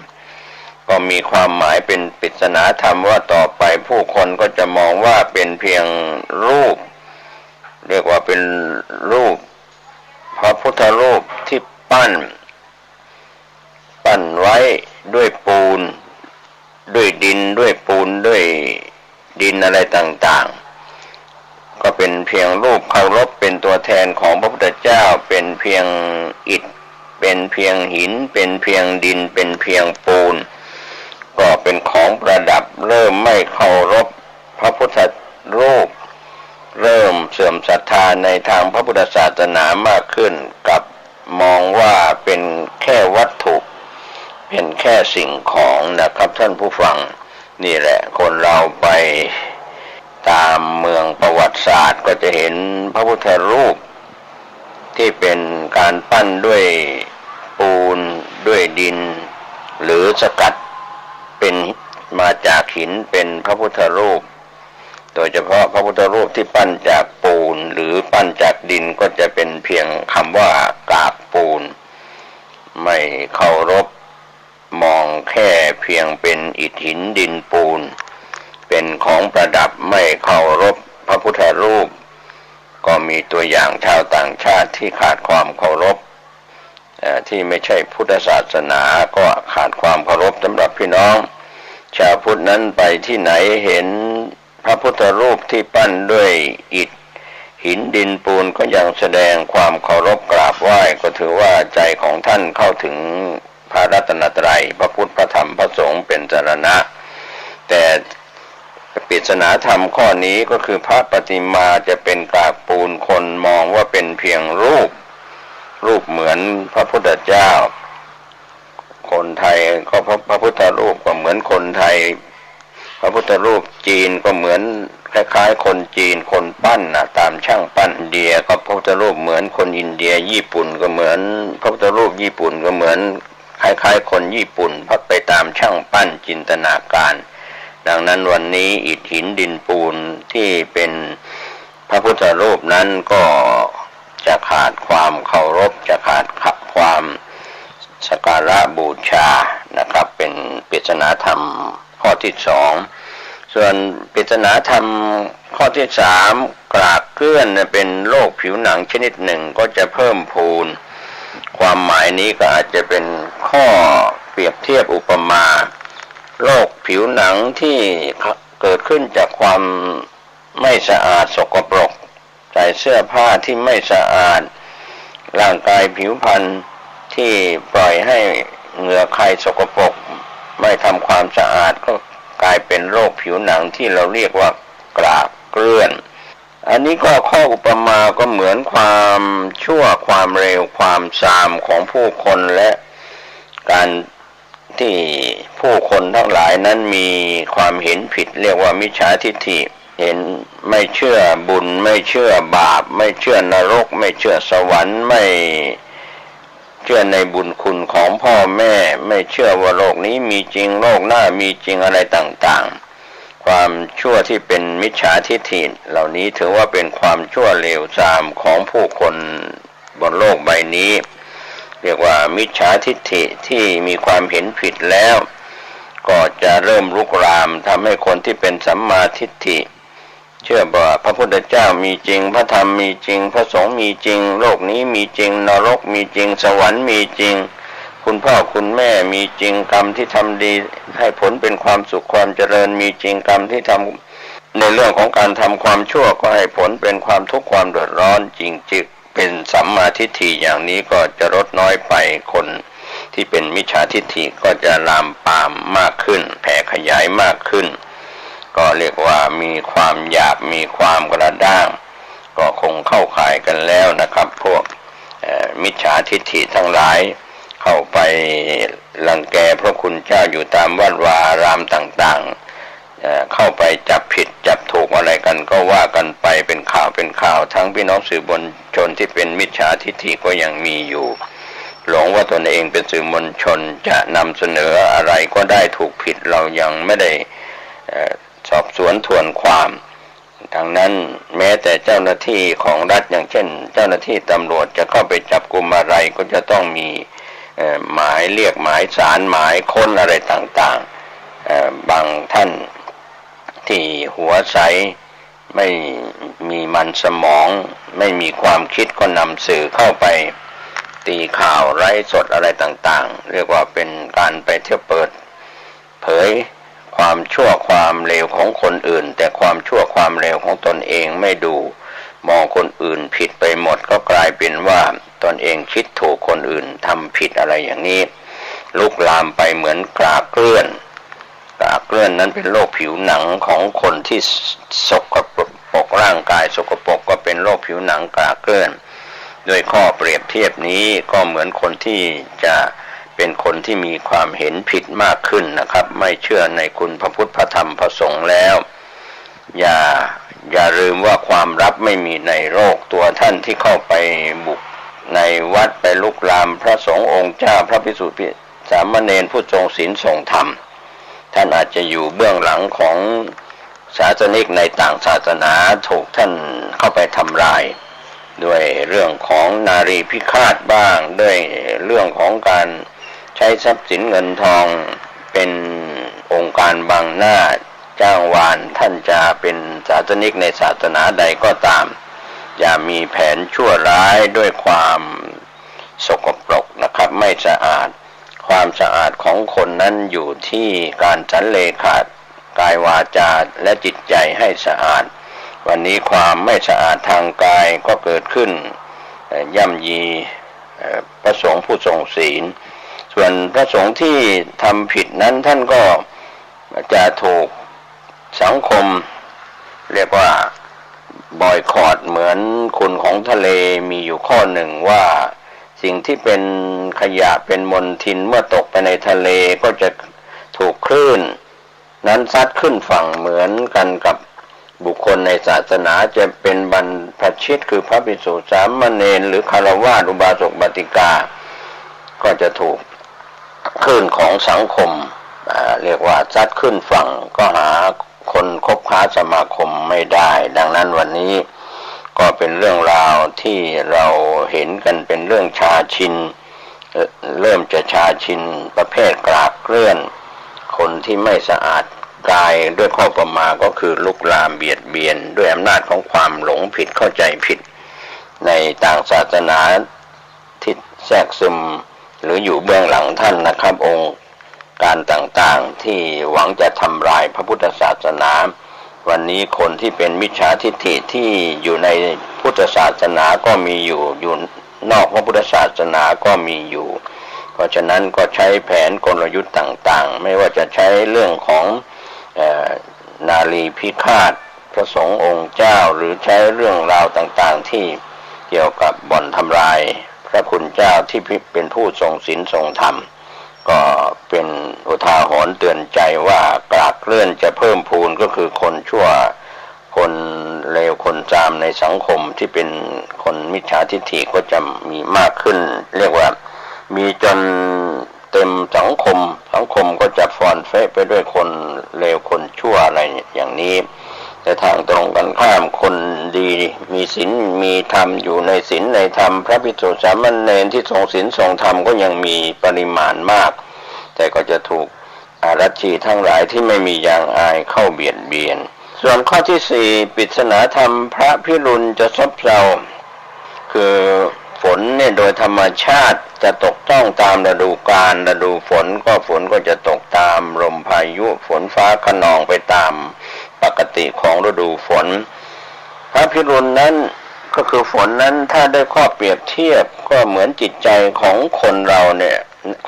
ก็มีความหมายเป็นปริศนาธรรมว่าต่อไปผู้คนก็จะมองว่าเป็นเพียงรูปเรียกว่าเป็นรูปพระพุทธรูปที่ปั้นไว้ด้วยปูนด้วยดินด้วยปูนด้วยดินอะไรต่างๆก็เป็นเพียงรูปเคารพเป็นตัวแทนของพระพุทธเจ้าเป็นเพียงอิฐเป็นเพียงหินเป็นเพียงดินเป็นเพียงปูนก็เป็นของประดับเริ่มไม่เคารพพระพุทธรูปเริ่มเสื่อมศรัทธาในทางพระพุทธศาสนามากขึ้นกับมองว่าเป็นแค่วัตถุเป็นแค่สิ่งของนะครับท่านผู้ฟังนี่แหละคนเราไปตามเมืองประวัติศาสตร์ก็จะเห็นพระพุทธรูปที่เป็นการปั้นด้วยปูนด้วยดินหรือสกัดเป็นมาจากหินเป็นพระพุทธรูปโดยเฉพาะพระพุทธรูปที่ปั้นจากปูนหรือปั้นจากดินก็จะเป็นเพียงคำว่ากากปูนไม่เคารพมองแค่เพียงเป็นอิฐหินดินปูนเป็นของประดับไม่เคารพพระพุทธรูปก็มีตัวอย่างชาวต่างชาติที่ขาดความเคารพที่ไม่ใช่พุทธศาสนาก็ขาดความเคารพสำหรับพี่น้องชาวพุทธนั้นไปที่ไหนเห็นพระพุทธรูปที่ปั้นด้วยอิฐหินดินปูนก็ยังแสดงความเคารพกราบไหว้ก็ถือว่าใจของท่านเข้าถึงพระรัตนตรัยพระพุทธพระธรรมพระสงฆ์เป็นสรณะแต่ปริศนาธรรมข้อนี้ก็คือพระปฏิมาจะเป็นกากปูนคนมองว่าเป็นเพียงรูปเหมือนพระพุทธเจ้าคนไทยก็พระพุทธรูปก็เหมือนคนไทยพระพุทธรูปจีนก็เหมือนคล้ายๆคนจีนคนปั้นนะตามช่างปั้นอินเดียก็พระพุทธรูปเหมือนคนอินเดียญี่ปุ่นก็เหมือนพระพุทธรูปญี่ปุ่นก็เหมือนคล้ายๆคนญี่ปุ่นพักไปตามช่างปั้นจินตนาการดังนั้นวันนี้อิฐหินดินปูนที่เป็น พระพุทธรูปนั้นก็จะขาดความเคารพจะขาดความสักการะบูชานะครับเป็นปริศนาธรรมข้อที่สองส่วนปริศนาธรรมข้อที่สามกรากเกลื่อนเป็นโรคผิวหนังชนิดหนึ่งก็จะเพิ่มพูนความหมายนี้ก็อาจจะเป็นข้อเปรียบเทียบอุปมาโรคผิวหนังที่เกิดขึ้นจากความไม่สะอาดสกปรกใส่เสื้อผ้าที่ไม่สะอาดร่างกายผิวพรรณที่ปล่อยให้เหงื่อใครสกปรกไม่ทำความสะอาดก็กลายเป็นโรคผิวหนังที่เราเรียกว่ากรากเกลื่อนอันนี้ก็ข้ออุปมาก็เหมือนความชั่วความเร็วความทรามของผู้คนและการที่ผู้คนทั้งหลายนั้นมีความเห็นผิดเรียกว่ามิจฉาทิฏฐิเห็นไม่เชื่อบุญไม่เชื่อบาปไม่เชื่อนรกไม่เชื่อสวรรค์ไม่เชื่อในบุญคุณของพ่อแม่ไม่เชื่อว่าโลกนี้มีจริงโลกหน้ามีจริงอะไรต่างๆความชั่วที่เป็นมิจฉาทิฏฐิเหล่านี้ถือว่าเป็นความชั่วเลวทรามของผู้คนบนโลกใบนี้เรียกว่ามิจฉาทิฏฐิที่มีความเห็นผิดแล้วก็จะเริ่มลุกรามทำให้คนที่เป็นสัมมาทิฏฐิเชื่อว่าพระพุทธเจ้ามีจริงพระธรรมมีจริงพระสงฆ์มีจริงโลกนี้มีจริงนรกมีจริงสวรรค์มีจริงคุณพ่อคุณแม่มีจริงกรรมที่ทำดีให้ผลเป็นความสุขความเจริญมีจริงกรรมที่ทำในเรื่องของการทำความชั่วก็ให้ผลเป็นความทุกข์ความเดือดร้อนจริงจึกเป็นสัมมาทิฏฐิอย่างนี้ก็จะลดน้อยไปคนที่เป็นมิจฉาทิฏฐิก็จะลามปามมากขึ้นแผ่ขยายมากขึ้นก็เรียกว่ามีความหยาบมีความกระด้างก็คงเข้าข่ายกันแล้วนะครับพวกมิจฉาทิฏฐิทั้งหลายเข้าไปรังแกพระคุณเจ้าอยู่ตามวัดวาอารามต่างๆเข้าไปจับผิดจับถูกอะไรกันก็ว่ากันไปเป็นข่าวทั้งพี่น้องสื่อมวลชนที่เป็นมิจฉาทิฏฐิก็ยังมีอยู่หลงว่าตนเองเป็นสื่อมวลชนจะนำเสนออะไรก็ได้ถูกผิดเรายังไม่ได้สอบสวนทวนความดังนั้นแม้แต่เจ้าหน้าที่ของรัฐอย่างเช่นเจ้าหน้าที่ตำรวจจะเข้าไปจับกุมอะไรก็จะต้องมีหมายเรียกหมายศาลหมายค้นอะไรต่างๆบางท่านที่หัวใสไม่มีมันสมองไม่มีความคิดก็นำสื่อเข้าไปตีข่าวไร้สดอะไรต่างๆเรียกว่าเป็นการไปเที่ยวเปิดเผยความชั่วความเลวของคนอื่นแต่ความชั่วความเลวของตนเองไม่ดูมองคนอื่นผิดไปหมดก็กลายเป็นว่าตนเองคิดถูกคนอื่นทำผิดอะไรอย่างนี้ลุกลามไปเหมือนกรากเกลื่อนนั้นเป็นโรคผิวหนังของคนที่สกปรกร่างกายสกปรกก็เป็นโรคผิวหนังกรากเกลื่อนโดยข้อเปรียบเทียบนี้ก็เหมือนคนที่จะเป็นคนที่มีความเห็นผิดมากขึ้นนะครับไม่เชื่อในคุณพระพุทธพระธรรมพระสงฆ์แล้วอย่าลืมว่าความลับไม่มีในโลกตัวท่านที่เข้าไปบุกในวัดไปลุกลามพระสงฆ์องค์เจ้าพระภิกษุสามเณรผู้ทรงศีลทรงธรรมท่านอาจจะอยู่เบื้องหลังของศาสนิกในต่างศาสนาถูกท่านเข้าไปทำลายด้วยเรื่องของนารีพิฆาตบ้างด้วยเรื่องของการใช้ทรัพย์สินเงินทองเป็นองค์การบังหน้าจ้างวานท่านจะเป็นศาสนิกในศาสนาใดก็ตามอย่ามีแผนชั่วร้ายด้วยความสกปรกนะครับไม่สะอาดความสะอาดของคนนั้นอยู่ที่การสันเลขาดกายวาจาและจิตใจให้สะอาดวันนี้ความไม่สะอาดทางกายก็เกิดขึ้นย่ำยีพระสงฆ์ผู้ทรงศีลส่วนพระสงฆ์ที่ทำผิดนั้นท่านก็จะถูกสังคมเรียกว่าบอยคอตเหมือนคุณของทะเลมีอยู่ข้อหนึ่งว่าสิ่งที่เป็นขยะเป็นมลทินเมื่อตกไปในทะเลก็จะถูกคลื่นนั้นซัดขึ้นฝั่งเหมือนกันกับบุคคลในศาสนาจะเป็นบรรพชิตคือพระภิกษุสามเณรหรือฆราวาสอุบาสกบัติกาก็จะถูกคลื่นของสังคมเรียกว่าซัดขึ้นฝั่งก็หาคนคบค้าสมาคมไม่ได้ดังนั้นวันนี้ ก็เป็นเรื่องราวที่เราเห็นกันเป็นเรื่องชาชินเริ่มจะชาชินประเภทกลากเกลื่อนคนที่ไม่สะอาดกายด้วยข้อประมาทก็คือลุกลามเบียดเบียนด้วยอำนาจของความหลงผิดเข้าใจผิดในต่างศาสนาที่แทรกซึมหรืออยู่เบื้องหลังท่านนะครับองค์การต่างๆที่หวังจะทำลายพระพุทธศาสนาวันนี้คนที่เป็นมิจฉาทิฏฐิที่อยู่ในพุทธศาสนาก็มีอยู่นอกพระพุทธศาสนาก็มีอยู่เพราะฉะนั้นก็ใช้แผนกลยุทธ์ต่างๆไม่ว่าจะใช้เรื่องของนารีพิฆาตพระสงฆ์องค์เจ้าหรือใช้เรื่องราวต่างๆที่เกี่ยวกับบ่อนทำลายพระคุณเจ้าที่เป็นผู้ทรงศีลทรงธรรมก็เป็นอุทาหรณ์เตือนใจว่ากลากเกลื่อนจะเพิ่มพูนก็คือคนชั่วคนเลวคนจามในสังคมที่เป็นคนมิจฉาทิฏฐิก็จะมีมากขึ้นเรียกว่ามีจนเต็มสังคมก็จะฟอนเฟ้ไปด้วยคนเลวคนชั่วอะไรอย่างนี้แต่ทางตรงกันข้ามคนดีมีศีลมีธรรมอยู่ในศีลในธรรมพระภิกษุสามเณรที่ทรงศีลทรงธรรมก็ยังมีปริมาณมากแต่ก็จะถูกอารัชชีทั้งหลายที่ไม่มียางอายเข้าเบียดเบียนส่วนข้อที่สี่ปริศนาธรรมพระพิรุณจะซบเซาคือฝนเนี่ยโดยธรรมชาติจะตกต้องตามฤดูกาลฤดูฝนก็จะตกตามลมพายุฝนฟ้าคะนองไปตามปกติของฤดูฝนพระพิรุณนั้นก็คือฝนนั้นถ้าได้ข้อเปรียบเทียบก็เหมือนจิตใจของคนเราเนี่ย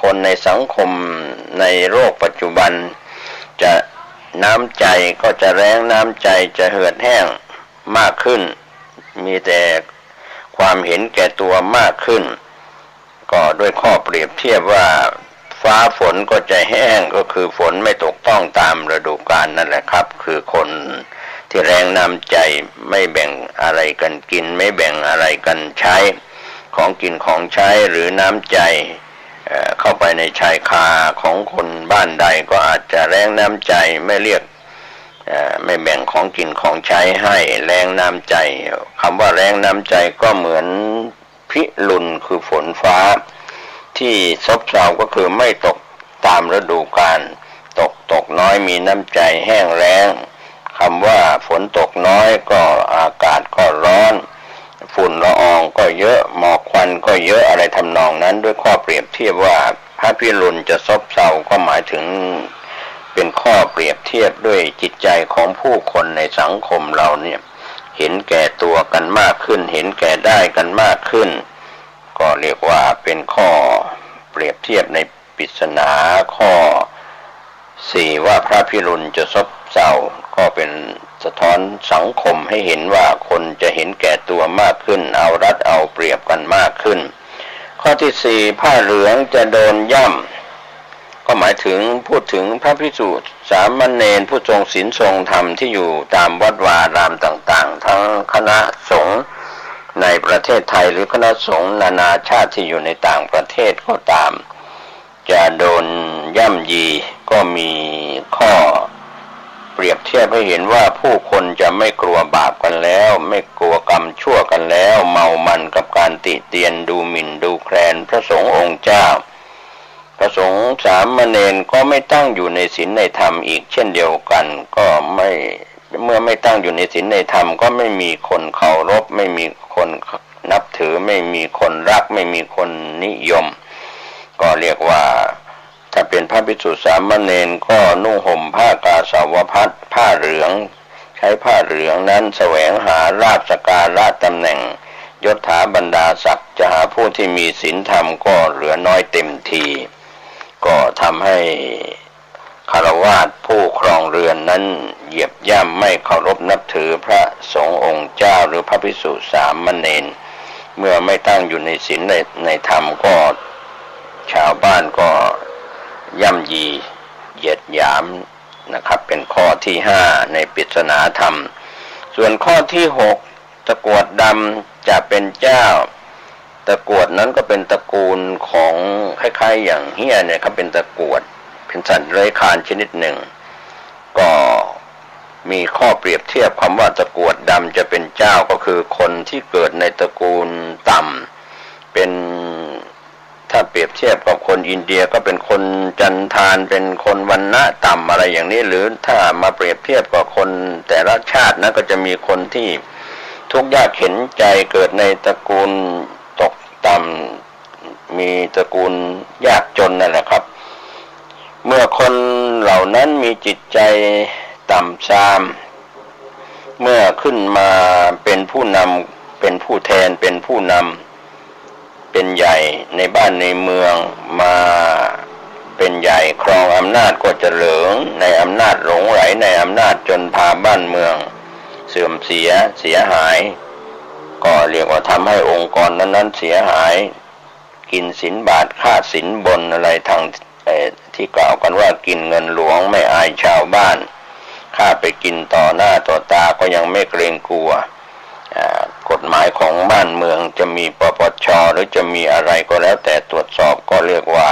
คนในสังคมในโลกปัจจุบันจะน้ำใจก็จะแรงน้ำใจจะเหือดแห้งมากขึ้นมีแต่ความเห็นแก่ตัวมากขึ้นก็ด้วยข้อเปรียบเทียบว่าฟ้าฝนก็จะแห้งก็คือฝนไม่ตกต้องตามฤดูกาลนั่นแหละครับคือคนที่แรงน้ำใจไม่แบ่งอะไรกันกินไม่แบ่งอะไรกันใช้ของกินของใช้หรือน้ำใจเข้าไปในชายคาของคนบ้านใดก็อาจจะแรงน้ำใจไม่เรียกไม่แบ่งของกินของใช้ให้แรงน้ำใจคำว่าแรงน้ำใจก็เหมือนพิรุณคือฝนฟ้าที่ซบเซาก็คือไม่ตกตามฤดูกาลตกน้อยมีน้ำใจแห้งแล้งคำว่าฝนตกน้อยก็อากาศก็ร้อนฝุ่นละอองก็เยอะหมอกควันก็เยอะอะไรทำนองนั้นด้วยข้อเปรียบเทียบว่าพระพิรุณจะซบเซาก็หมายถึงเป็นข้อเปรียบเทียบด้วยจิตใจของผู้คนในสังคมเราเนี่ยเห็นแก่ตัวกันมากขึ้นเห็นแก่ได้กันมากขึ้นก็เรียกว่าเป็นข้อเปรียบเทียบในปริศนาข้อ4ว่าพระพิรุณจะซบเซาก็เป็นสะท้อนสังคมให้เห็นว่าคนจะเห็นแก่ตัวมากขึ้นเอารัดเอาเปรียบกันมากขึ้นข้อที่4ผ้าเหลืองจะโดนย่ำก็หมายถึงพูดถึงพระภิกษุสามเณรผู้ทรงศีลทรงธรรมที่อยู่ตามวัดวารามต่างๆทั้งคณะสงฆ์ในประเทศไทยหรือคณะสงฆ์นานาชาติที่อยู่ในต่างประเทศก็ตามจะโดนย่ำยีก็มีข้อเปรียบเทียบให้เห็นว่าผู้คนจะไม่กลัวบาปกันแล้วไม่กลัวกรรมชั่วกันแล้วเมามันกับการติเตียนดูหมิ่นดูแคลนพระสงฆ์องค์เจ้าพระสงฆ์สามเณรก็ไม่ตั้งอยู่ในศีลในธรรมอีกเช่นเดียวกันก็ไม่เมื่อไม่ตั้งอยู่ในศีลในธรรมก็ไม่มีคนเคารพไม่มีคนนับถือไม่มีคนรักไม่มีคนนิยมก็เรียกว่าถ้าเป็นพระภิกษุสามเณรก็นุ่งห่มผ้ากาสาวพัสผ้าเหลืองใช้ผ้าเหลืองนั้นแสวงหาลาภสักการะตำแหน่งยศถาบรรดาศักดิ์จะหาผู้ที่มีศีลธรรมก็เหลือน้อยเต็มทีก็ทำให้คฤหัสถ์ผู้ครองเรือนนั้นเหยียบย่ำไม่เคารพนับถือพระสงฆ์องค์เจ้าหรือพระภิกษุสามเณรเมื่อไม่ตั้งอยู่ในศีลในธรรมก็ชาวบ้านก็ย่ำยีเหยียดหยามนะครับเป็นข้อที่5ในปริศนาธรรมส่วนข้อที่6ตะกรวดดำจะเป็นเจ้าตะกรวดนั้นก็เป็นตระกูลของคล้ายๆอย่างเหี้ยเนี่ยครับเป็นตะกรวดเป็นสัตว์เลื้อยคลานชนิดหนึ่งก็ มีข้อเปรียบเทียบคำว่าตะกรวดดำจะเป็นเจ้าก็คือคนที่เกิดในตระกูลต่ำเป็นถ้าเปรียบเทียบกับคนอินเดียก็เป็นคนจันทานเป็นคนวรรณะต่ำอะไรอย่างนี้หรือถ้ามาเปรียบเทียบกับคนแต่ละชาตินะก็จะมีคนที่ทุกข์ยากเข็ญใจเกิดในตระกูลตกต่ำมีตระกูลยากจนนั่นแหละครับเมื่อคนเหล่านั้นมีจิตใจต่ำทรามเมื่อขึ้นมาเป็นผู้นำเป็นผู้แทนเป็นผู้นำเป็นใหญ่ในบ้านในเมืองมาเป็นใหญ่ครองอำนาจก็เจริญในอำนาจหลงไหลในอำนาจจนพาบ้านเมืองเสื่อมเสียหายก็เรียกว่าทำให้องค์กรนั้นเสียหายกินสินบาทค่าสินบนอะไรทางที่กล่าวกันว่ากินเงินหลวงไม่อายชาวบ้านข้าไปกินต่อหน้าต่อตาก็ยังไม่เกรงกลัวกฎหมายของบ้านเมืองจะมีปปช.หรือจะมีอะไรก็แล้วแต่ตรวจสอบก็เรียกว่า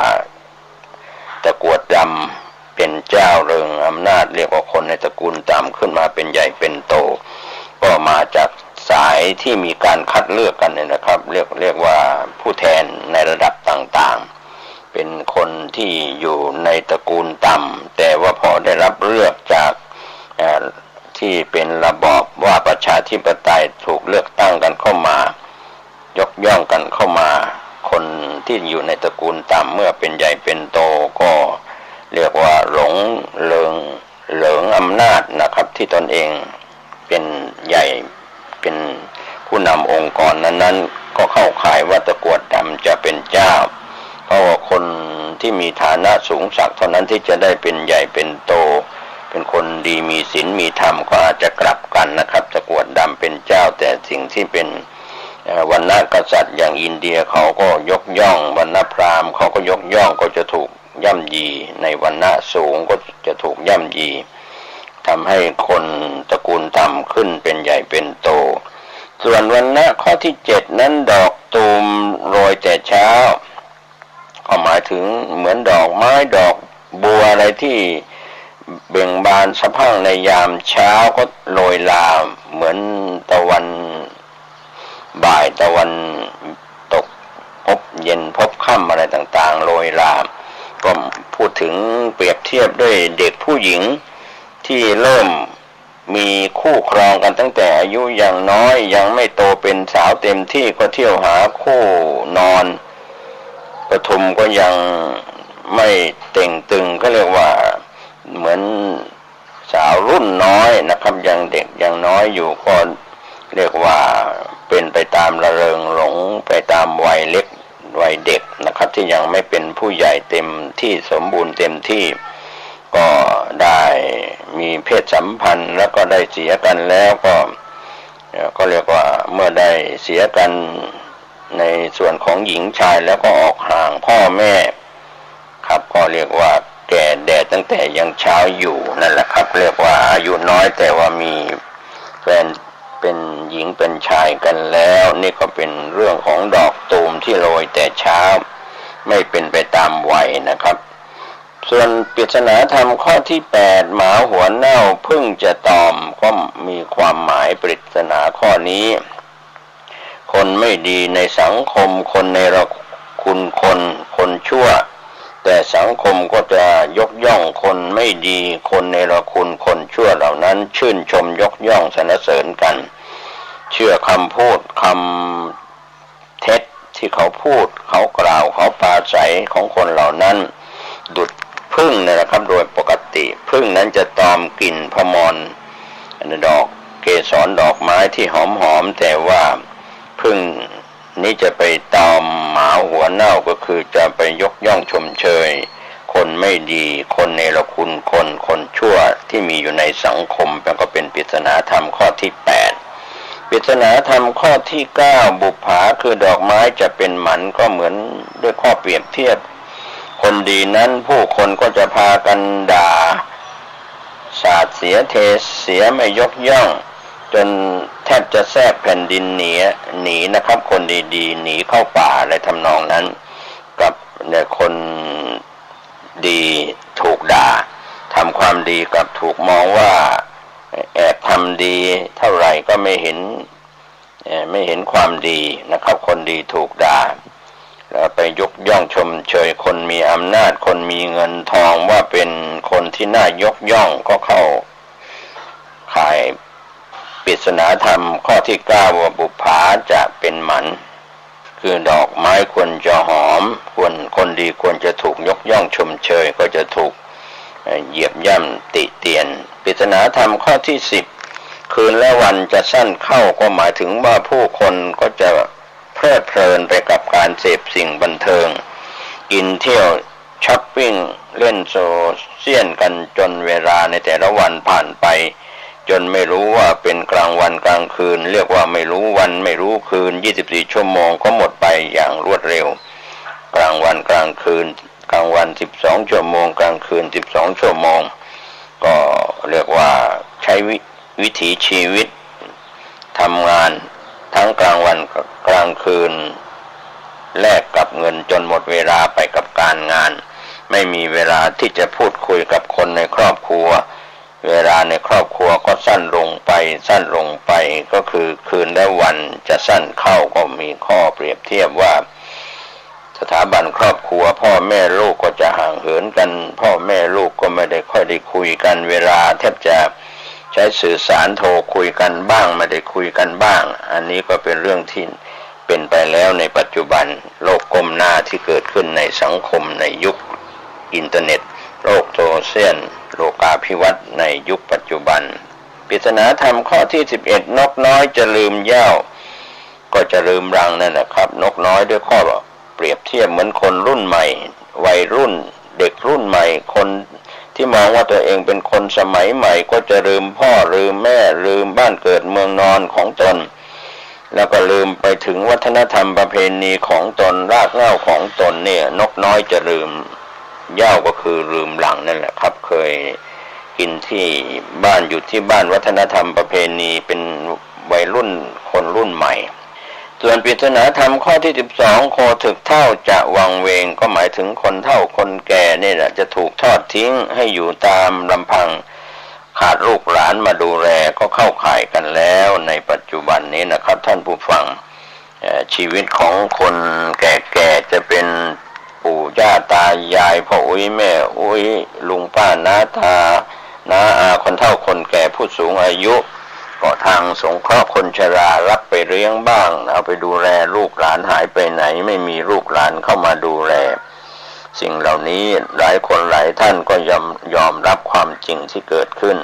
ตะกรวดดำเป็นเจ้าเริงอำนาจเรียกว่าคนในตระกูลต่ำขึ้นมาเป็นใหญ่เป็นโตก็มาจากสายที่มีการคัดเลือกกันเนี่ยนะครับเรียกว่าผู้แทนในระดับต่างๆเป็นคนที่อยู่ในตระกูลต่ำแต่ว่าพอได้รับเลือกจากที่เป็นระบอบว่าประชาธิปไตยถูกเลือกตั้งกันเข้ามายกย่องกันเข้ามาคนที่อยู่ในตระกูลต่ำเมื่อเป็นใหญ่เป็นโตก็เรียกว่าหลงเหลิงอำนาจนะครับที่ตนเองเป็นใหญ่เป็นผู้นำองค์กรนั้นๆก็เข้าข่ายว่าตะกรวดดำจะเป็นเจ้าเพราะว่าคนที่มีฐานะสูงสักเท่านั้นที่จะได้เป็นใหญ่เป็นโตเป็นคนดีมีศีลมีธรรมก็อาจจะกลับกันนะครับตะกรวดดำเป็นเจ้าแต่สิ่งที่เป็นวรรณะกษัตริย์อย่างอินเดียเขาก็ยกย่องวรรณพราหมณ์เขาก็ยกย่องก็จะถูกย่ำยีในวรรณะสูงก็จะถูกย่ำยีทำให้คนตระกูลต่ำขึ้นเป็นใหญ่เป็นโตส่วนวรรณะข้อที่7นั้นดอกตูมโรยแต่เช้าก็หมายถึงเหมือนดอกไม้ดอกบัวอะไรที่เบ่งบานสะพรั่งในยามเช้าก็โรยลาเหมือนตะวันบ่ายตะวันตกพบเย็นพบค่ำอะไรต่างๆโรยลาก็พูดถึงเปรียบเทียบด้วยเด็กผู้หญิงที่เริ่มมีคู่ครองกันตั้งแต่อายุยังน้อยยังไม่โตเป็นสาวเต็มที่ก็เที่ยวหาคู่นอนปฐมก็ยังไม่เต่งตึงก็เรียกว่าเหมือนสาวรุ่นน้อยนะครับยังเด็กยังน้อยอยู่ก็เรียกว่าเป็นไปตามระเริงหลงไปตามวัยเล็กวัยเด็กนะครับที่ยังไม่เป็นผู้ใหญ่เต็มที่สมบูรณ์เต็มที่ก็ได้มีเพศสัมพันธ์แล้วก็ได้เสียกันแล้วก็เรียกว่าเมื่อได้เสียกันในส่วนของหญิงชายแล้วก็ออกห่างพ่อแม่ครับก็เรียกว่าแก่แดดตั้งแต่ยังเช้าอยู่นั่นแหละครับเรียกว่าอายุน้อยแต่ว่ามีแฟนเป็นหญิงเป็นชายกันแล้วนี่ก็เป็นเรื่องของดอกตูมที่โรยแต่เช้าไม่เป็นไปตามวัยนะครับส่วนปริศนาธรรมข้อที่8หมาหัวเน่าเพิ่งจะตอมก็มีความหมายปริศนาข้อนี้คนไม่ดีในสังคมคนในระคุณคนชั่วแต่สังคมก็จะยกย่องคนไม่ดีคนในระคุณคนชั่วเหล่านั้นชื่นชมยกย่องสรรเสริญกันเชื่อคำพูดคำเท็จที่เขาพูดเขากล่าวเขาปราศัยของคนเหล่านั้นดุจผึ้งนะครับโดยปกติผึ้งนั้นจะตอมกลิ่นพมรดอกเกสรดอกไม้ที่หอมๆแต่ว่าผึ้งนี้จะไปตอมหมาหัวเน่าก็คือจะไปยกย่องชมเชยคนไม่ดีคนเนรคุณคนชั่วที่มีอยู่ในสังคมแล้วก็เป็นปริศนาธรรมข้อที่8ปริศนาธรรมข้อที่9บุปผาคือดอกไม้จะเป็นหมันก็เหมือนด้วยข้อเปรียบเทียบคนดีนั้นผู้คนก็จะพากันด่าสาดเสียเทเสียไม่ยกย่องจนแทบจะแทรกแผ่นดินหนีนะครับคนดีๆหนีเข้าป่าอะไรทำนองนั้นกับคนดีถูกด่าทำความดีกับถูกมองว่า ำดีเท่าไหร่ก็ไม่เห็นความดีนะครับคนดีถูกด่าแล้วไปยกย่องชมเชยคนมีอำนาจคนมีเงินทองว่าเป็นคนที่น่ายกย่องก็เข้าข่ายปริศนาธรรมข้อที่9ว่าบุปผาจะเป็นหมันคือดอกไม้ควรจะหอมคนดีควรจะถูกยกย่องชมเชยก็จะถูกเหยียบย่ำติเตียนปริศนาธรรมข้อที่10คืนและวันจะสั้นเข้าก็หมายถึงว่าผู้คนก็จะเพลิดเพลินไปกับการเสพสิ่งบันเทิงกินเที่ยวช้อปปิ้งเล่นโซเชียลกันจนเวลาในแต่ละวันผ่านไปจนไม่รู้ว่าเป็นกลางวันกลางคืนเรียกว่าไม่รู้วันไม่รู้คืน24ชั่วโมงก็หมดไปอย่างรวดเร็วกลางวันกลางคืนกลางวัน12ชั่วโมงกลางคืน12ชั่วโมงก็เรียกว่าใช้วิถีชีวิตทำงานทั้งกลางวันกลางคืนแลกกับเงินจนหมดเวลาไปกับการงานไม่มีเวลาที่จะพูดคุยกับคนในครอบครัวเวลาในครอบครัวก็สั้นลงไปก็คือคืนและวันจะสั้นเข้าก็มีข้อเปรียบเทียบว่าสถาบันครอบครัวพ่อแม่ลูกก็จะห่างเหินกันพ่อแม่ลูกก็ไม่ได้ค่อยได้คุยกันเวลาแทบจะใช้สื่อสารโทรคุยกันบ้างไม่ได้คุยกันบ้างอันนี้ก็เป็นเรื่องที่เป็นไปแล้วในปัจจุบันโลกก้มหน้าที่เกิดขึ้นในสังคมในยุคอินเทอร์เน็ตโลกโซเชียลโลกาภิวัตน์ในยุคปัจจุบันปริศนาธรรมข้อที่11นกน้อยจะลืมเหย้าก็จะลืมรังนั่นแหละครับนกน้อยด้วยข้อเปรียบเทียบเหมือนคนรุ่นใหม่วัยรุ่นเด็กรุ่นใหม่คนที่มองว่าตัวเองเป็นคนสมัยใหม่ก็จะลืมพ่อลืมแม่ลืมบ้านเกิดเมืองนอนของตนแล้วก็ลืมไปถึงวัฒนธรรมประเพณีของตนรากเหง้าของตนเนี่ยนกน้อยจะลืมเหย้าก็คือลืมหลังนั่นแหละครับเคยกินที่บ้านอยู่ที่บ้านวัฒนธรรมประเพณีเป็นวัยรุ่นคนรุ่นใหม่ส่วนปริศนาธรรมข้อที่12โคถึกเฒ่าจะวังเวงก็หมายถึงคนเฒ่าคนแก่นี่แหละจะถูกทอดทิ้งให้อยู่ตามลำพังขาดลูกหลานมาดูแลก็เข้าข่ายกันแล้วในปัจจุบันนี้นะครับท่านผู้ฟังชีวิตของคนแก่ๆจะเป็นปู่ย่าตายายพ่ออุ้ยแม่อุ้ยลุงป้าน้าตาน้าอาคนเฒ่าคนแก่ผู้สูงอายุก็ทางสงเคราะห์คนชรารับไปเลี้ยงบ้างเอาไปดูแลลูกหลานหายไปไหนไม่มีลูกหลานเข้ามาดูแลสิ่งเหล่านี้หลายคนหลายท่านก็ยอมรับความจริงที่เกิดขึ้น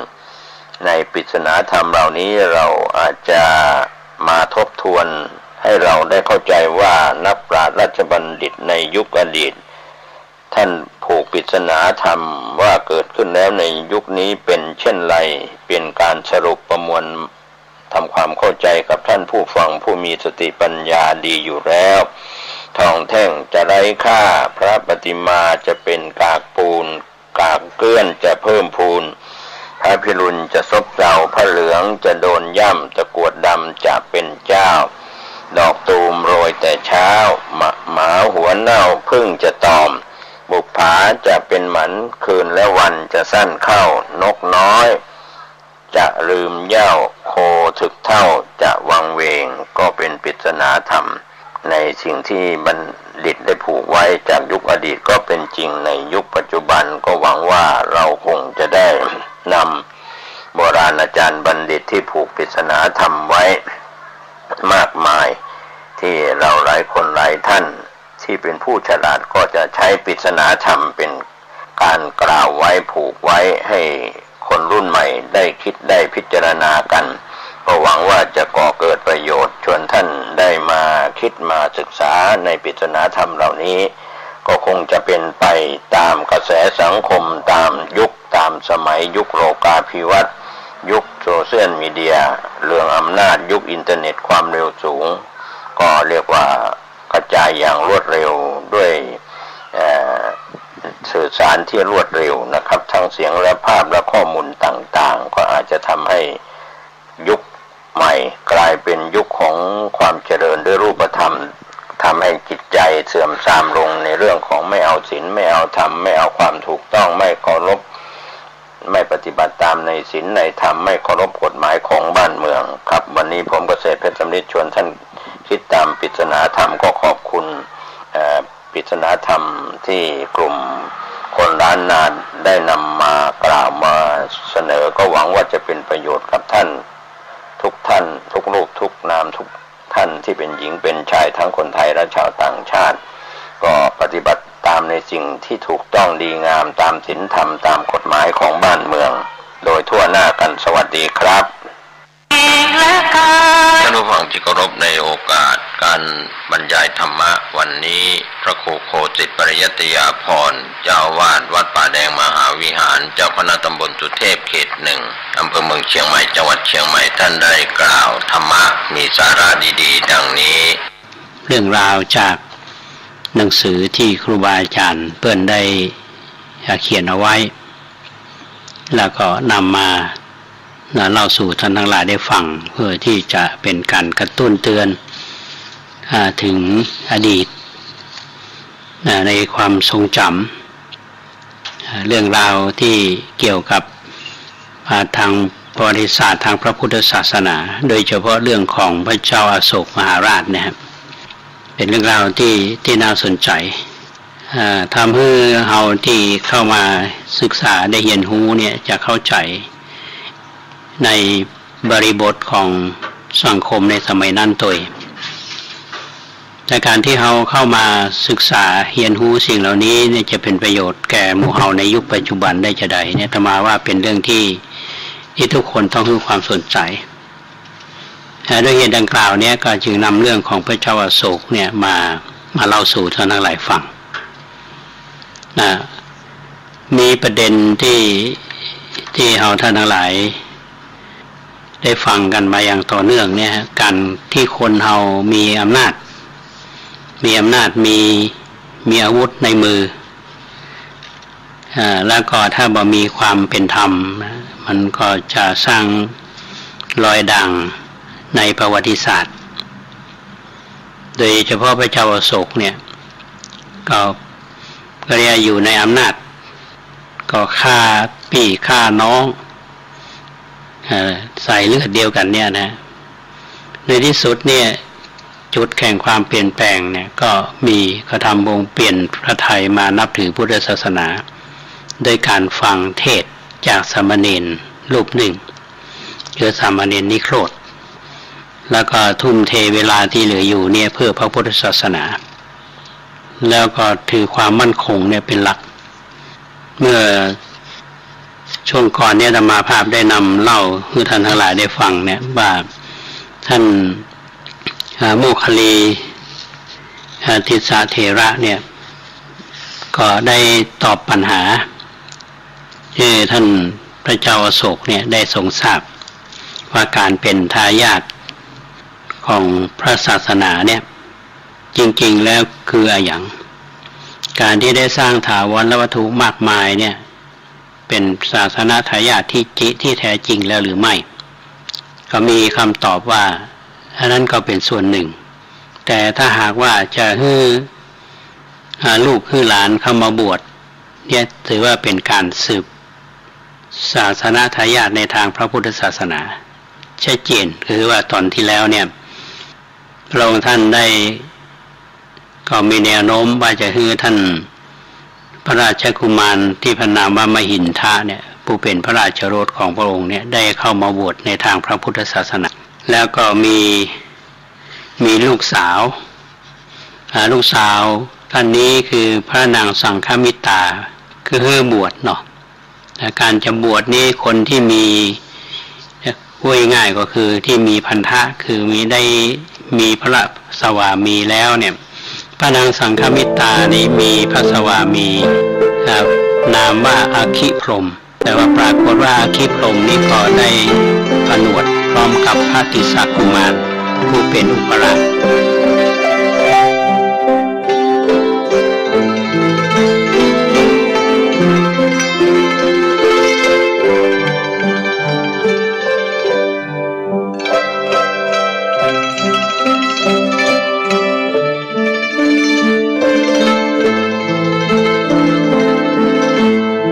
ในปริศนาธรรมเหล่านี้เราอาจจะมาทบทวนให้เราได้เข้าใจว่านักปราชญ์ราชบัณฑิตในยุคอดีตท่านผูกปริศนาธรรมว่าเกิดขึ้นแล้วในยุคนี้เป็นเช่นไรเป็นการสรุปประมวลทำความเข้าใจกับท่านผู้ฟังผู้มีสติปัญญาดีอยู่แล้วทองแท่งจะไร้ค่าพระปฏิมาจะเป็นกากปูนกากเกลื่อนจะเพิ่มพูนพระพิรุณจะซบเซาพระเหลืองจะโดนย่ำตะกรวดดำจะเป็นเจ้าดอกตูมโรยแต่เช้าหมาหัวเน่าพึ่งจะตอมบุปผาจะเป็นหมันคืนและวันจะสั้นเข้านกน้อยจะลืมเหย้าโคถึกเฒ่าจะวังเวงก็เป็นปริศนาธรรมในสิ่งที่บัณฑิตได้ผูกไว้จากยุคอดีตก็เป็นจริงในยุคปัจจุบันก็หวังว่าเราคงจะได้นำโบราณอาจารย์บัณฑิตที่ผูกปริศนาธรรมไว้มากมายที่เราหลายคนหลายท่านที่เป็นผู้ฉลาดก็จะใช้ปริศนาธรรมเป็นการกล่าวไว้ผูกไว้ให้คนรุ่นใหม่ได้คิดได้พิจารณากันก็หวังว่าจะก่อเกิดประโยชน์ชวนท่านได้มาคิดมาศึกษาในปริศนาธรรมเหล่านี้ก็คงจะเป็นไปตามกระแสสังคมตามยุคตามสมัยยุคโลกาภิวัตน์ยุคโซเชียลมีเดียเรื่องอำนาจยุคอินเทอร์เน็ตความเร็วสูงก็เรียกว่ากระจายอย่างรวดเร็วด้วยสื่อสารที่รวดเร็วนะครับทั้งเสียงและภาพและข้อมูลต่างๆก็อาจจะทำให้ยุคใหม่กลายเป็นยุคของความเจริญด้วยรูปธรรมทำให้จิตใจเสื่อมทรามลงในเรื่องของไม่เอาศีลไม่เอาธรรมไม่เอาความถูกต้องไม่เคารพ ไม่ปฏิบัติตามในศีลในธรรมไม่เคารพกฎหมายของบ้านเมืองครับวันนี้ผมเกษตรเพชรสำริดชวนท่านคิดตามปริศนาธรรมก็ขอบคุณปริศนาธรรมที่กลุ่มคนล้านนาได้นำมากล่าวมาเสนอก็หวังว่าจะเป็นประโยชน์กับท่านทุกท่านทุกรูปทุกนามทุกท่านที่เป็นหญิงเป็นชายทั้งคนไทยและชาวต่างชาติก็ปฏิบัติตามในสิ่งที่ถูกต้องดีงามตามศีลธรรมตามกฎหมายของบ้านเมืองโดยทั่วหน้ากันสวัสดีครับท่านผู้ฟังที่เคารพในโอกาสการบรรยายธรรมะวันนี้พระครูโคสิทธิปริยัตยาภรณ์เจ้าวาดวัดป่าแดงมหาวิหารเจ้าคณะตำบลสุเทพเขตหนึ่งอำเภอเมืองเชียงใหม่จังหวัดเชียงใหม่ท่านได้กล่าวธรรมะมีสาระดีๆดังนี้เรื่องราวจากหนังสือที่ครูบาอาจารย์เปิ้นได้เขียนเอาไว้แล้วก็นำมาเล่าสู่ท่านทั้งหลายได้ฟังเพื่อที่จะเป็นการกระตุ้นเตือนถึงอดีตในความทรงจำเรื่องราวที่เกี่ยวกับทางประวัติศาสตร์ทางพระพุทธศาสนาโดยเฉพาะเรื่องของพระเจ้าอโศกมหาราชนะครับเป็นเรื่องราวที่น่าสนใจทำให้เราที่เข้ามาศึกษาได้เรียนรู้เนี่ยจะเข้าใจในบริบทของสังคมในสมัยนั้นตัวจากการที่เราเข้ามาศึกษาเรียนรู้สิ่งเหล่านี้เนี่ยจะเป็นประโยชน์แก่หมู่เฮาในยุคปัจจุบันได้จะใดเนี่ยอาตมาว่าเป็นเรื่องที่ทุกคนต้องให้ความสนใจด้วยเหตุดังกล่าวเนี่ยก็จึงนำเรื่องของพระเจ้าอโศกเนี่ยมาเล่าสู่ท่านทั้งหลายฟังมีประเด็นที่เราท่านทั้งหลายได้ฟังกันมาอย่างต่อเนื่องเนี่ยการที่คนเรามีอำนาจมีอาวุธในมือแล้วก็ถ้าบ่มีความเป็นธรรมมันก็จะสร้างรอยด่างในประวัติศาสตร์โดยเฉพาะพระเจ้าอโศกเนี่ยก็เรียกอยู่ในอำนาจก็ฆ่าพี่ฆ่าน้องใส่เลือดเดียวกันเนี่ยนะในที่สุดเนี่ยจุดแห่งความเปลี่ยนแปลงเนี่ยก็มีกระทำวงเปลี่ยนพระทัยมานับถือพุทธศาสนาโดยการฟังเทศจากสามเณรรูปหนึ่งคือสามเณรนิโครธแล้วก็ทุ่มเทเวลาที่เหลืออยู่เนี่ยเพื่อพระพุทธศาสนาแล้วก็ถือความมั่นคงเนี่ยเป็นหลักเมื่อช่วงก่อนเนี่ยธรรมาภาพได้นำเล่าให้ท่านทั้งหลายได้ฟังเนี่ยว่าท่านโมคคัลลีทิสาเถระเนี่ยก็ได้ตอบปัญหาที่ท่านพระเจ้าอโศกเนี่ยได้ทรงทราบว่าการเป็นทายาทของพระศาสนาเนี่ยจริงๆแล้วคืออะไรอย่างการที่ได้สร้างถาวรวัตถุมากมายเนี่ยเป็นศาสนาทายาทที่แท้จริงแล้วหรือไม่ก็มีคำตอบว่าอันนั้นก็เป็นส่วนหนึ่งแต่ถ้าหากว่าจะให้ลูกให้หลานเข้ามาบวชเนี่ยถือว่าเป็นการสืบศาสนาทายาทในทางพระพุทธศาสนาชัดเจนคือว่าตอนที่แล้วเนี่ยพระองค์ท่านได้ก็มีแนวโน้มว่าจะให้ท่านพระราชกุมารที่พระนามว่ามหินทะเนี่ยผู้เป็นพระราชโอรสของพระองค์เนี่ยได้เข้ามาบวชในทางพระพุทธศาสนาแล้วก็มีลูกสาวท่านนี้คือพระนางสังฆมิตาคือให้บวชเนาะการจะบวชนี่คนที่มีพูดง่ายก็คือที่มีพันธะคือมีพระสวามีแล้วเนี่ยพระนางสังฆมิตานี้มีพระสวามีนามว่าอาคิพรหมแต่ว่าปรากฏว่าอาคิพรหมนี้ก็ได้ผนวดพร้อมกับพระติสสกุมารผู้เป็นอุปราช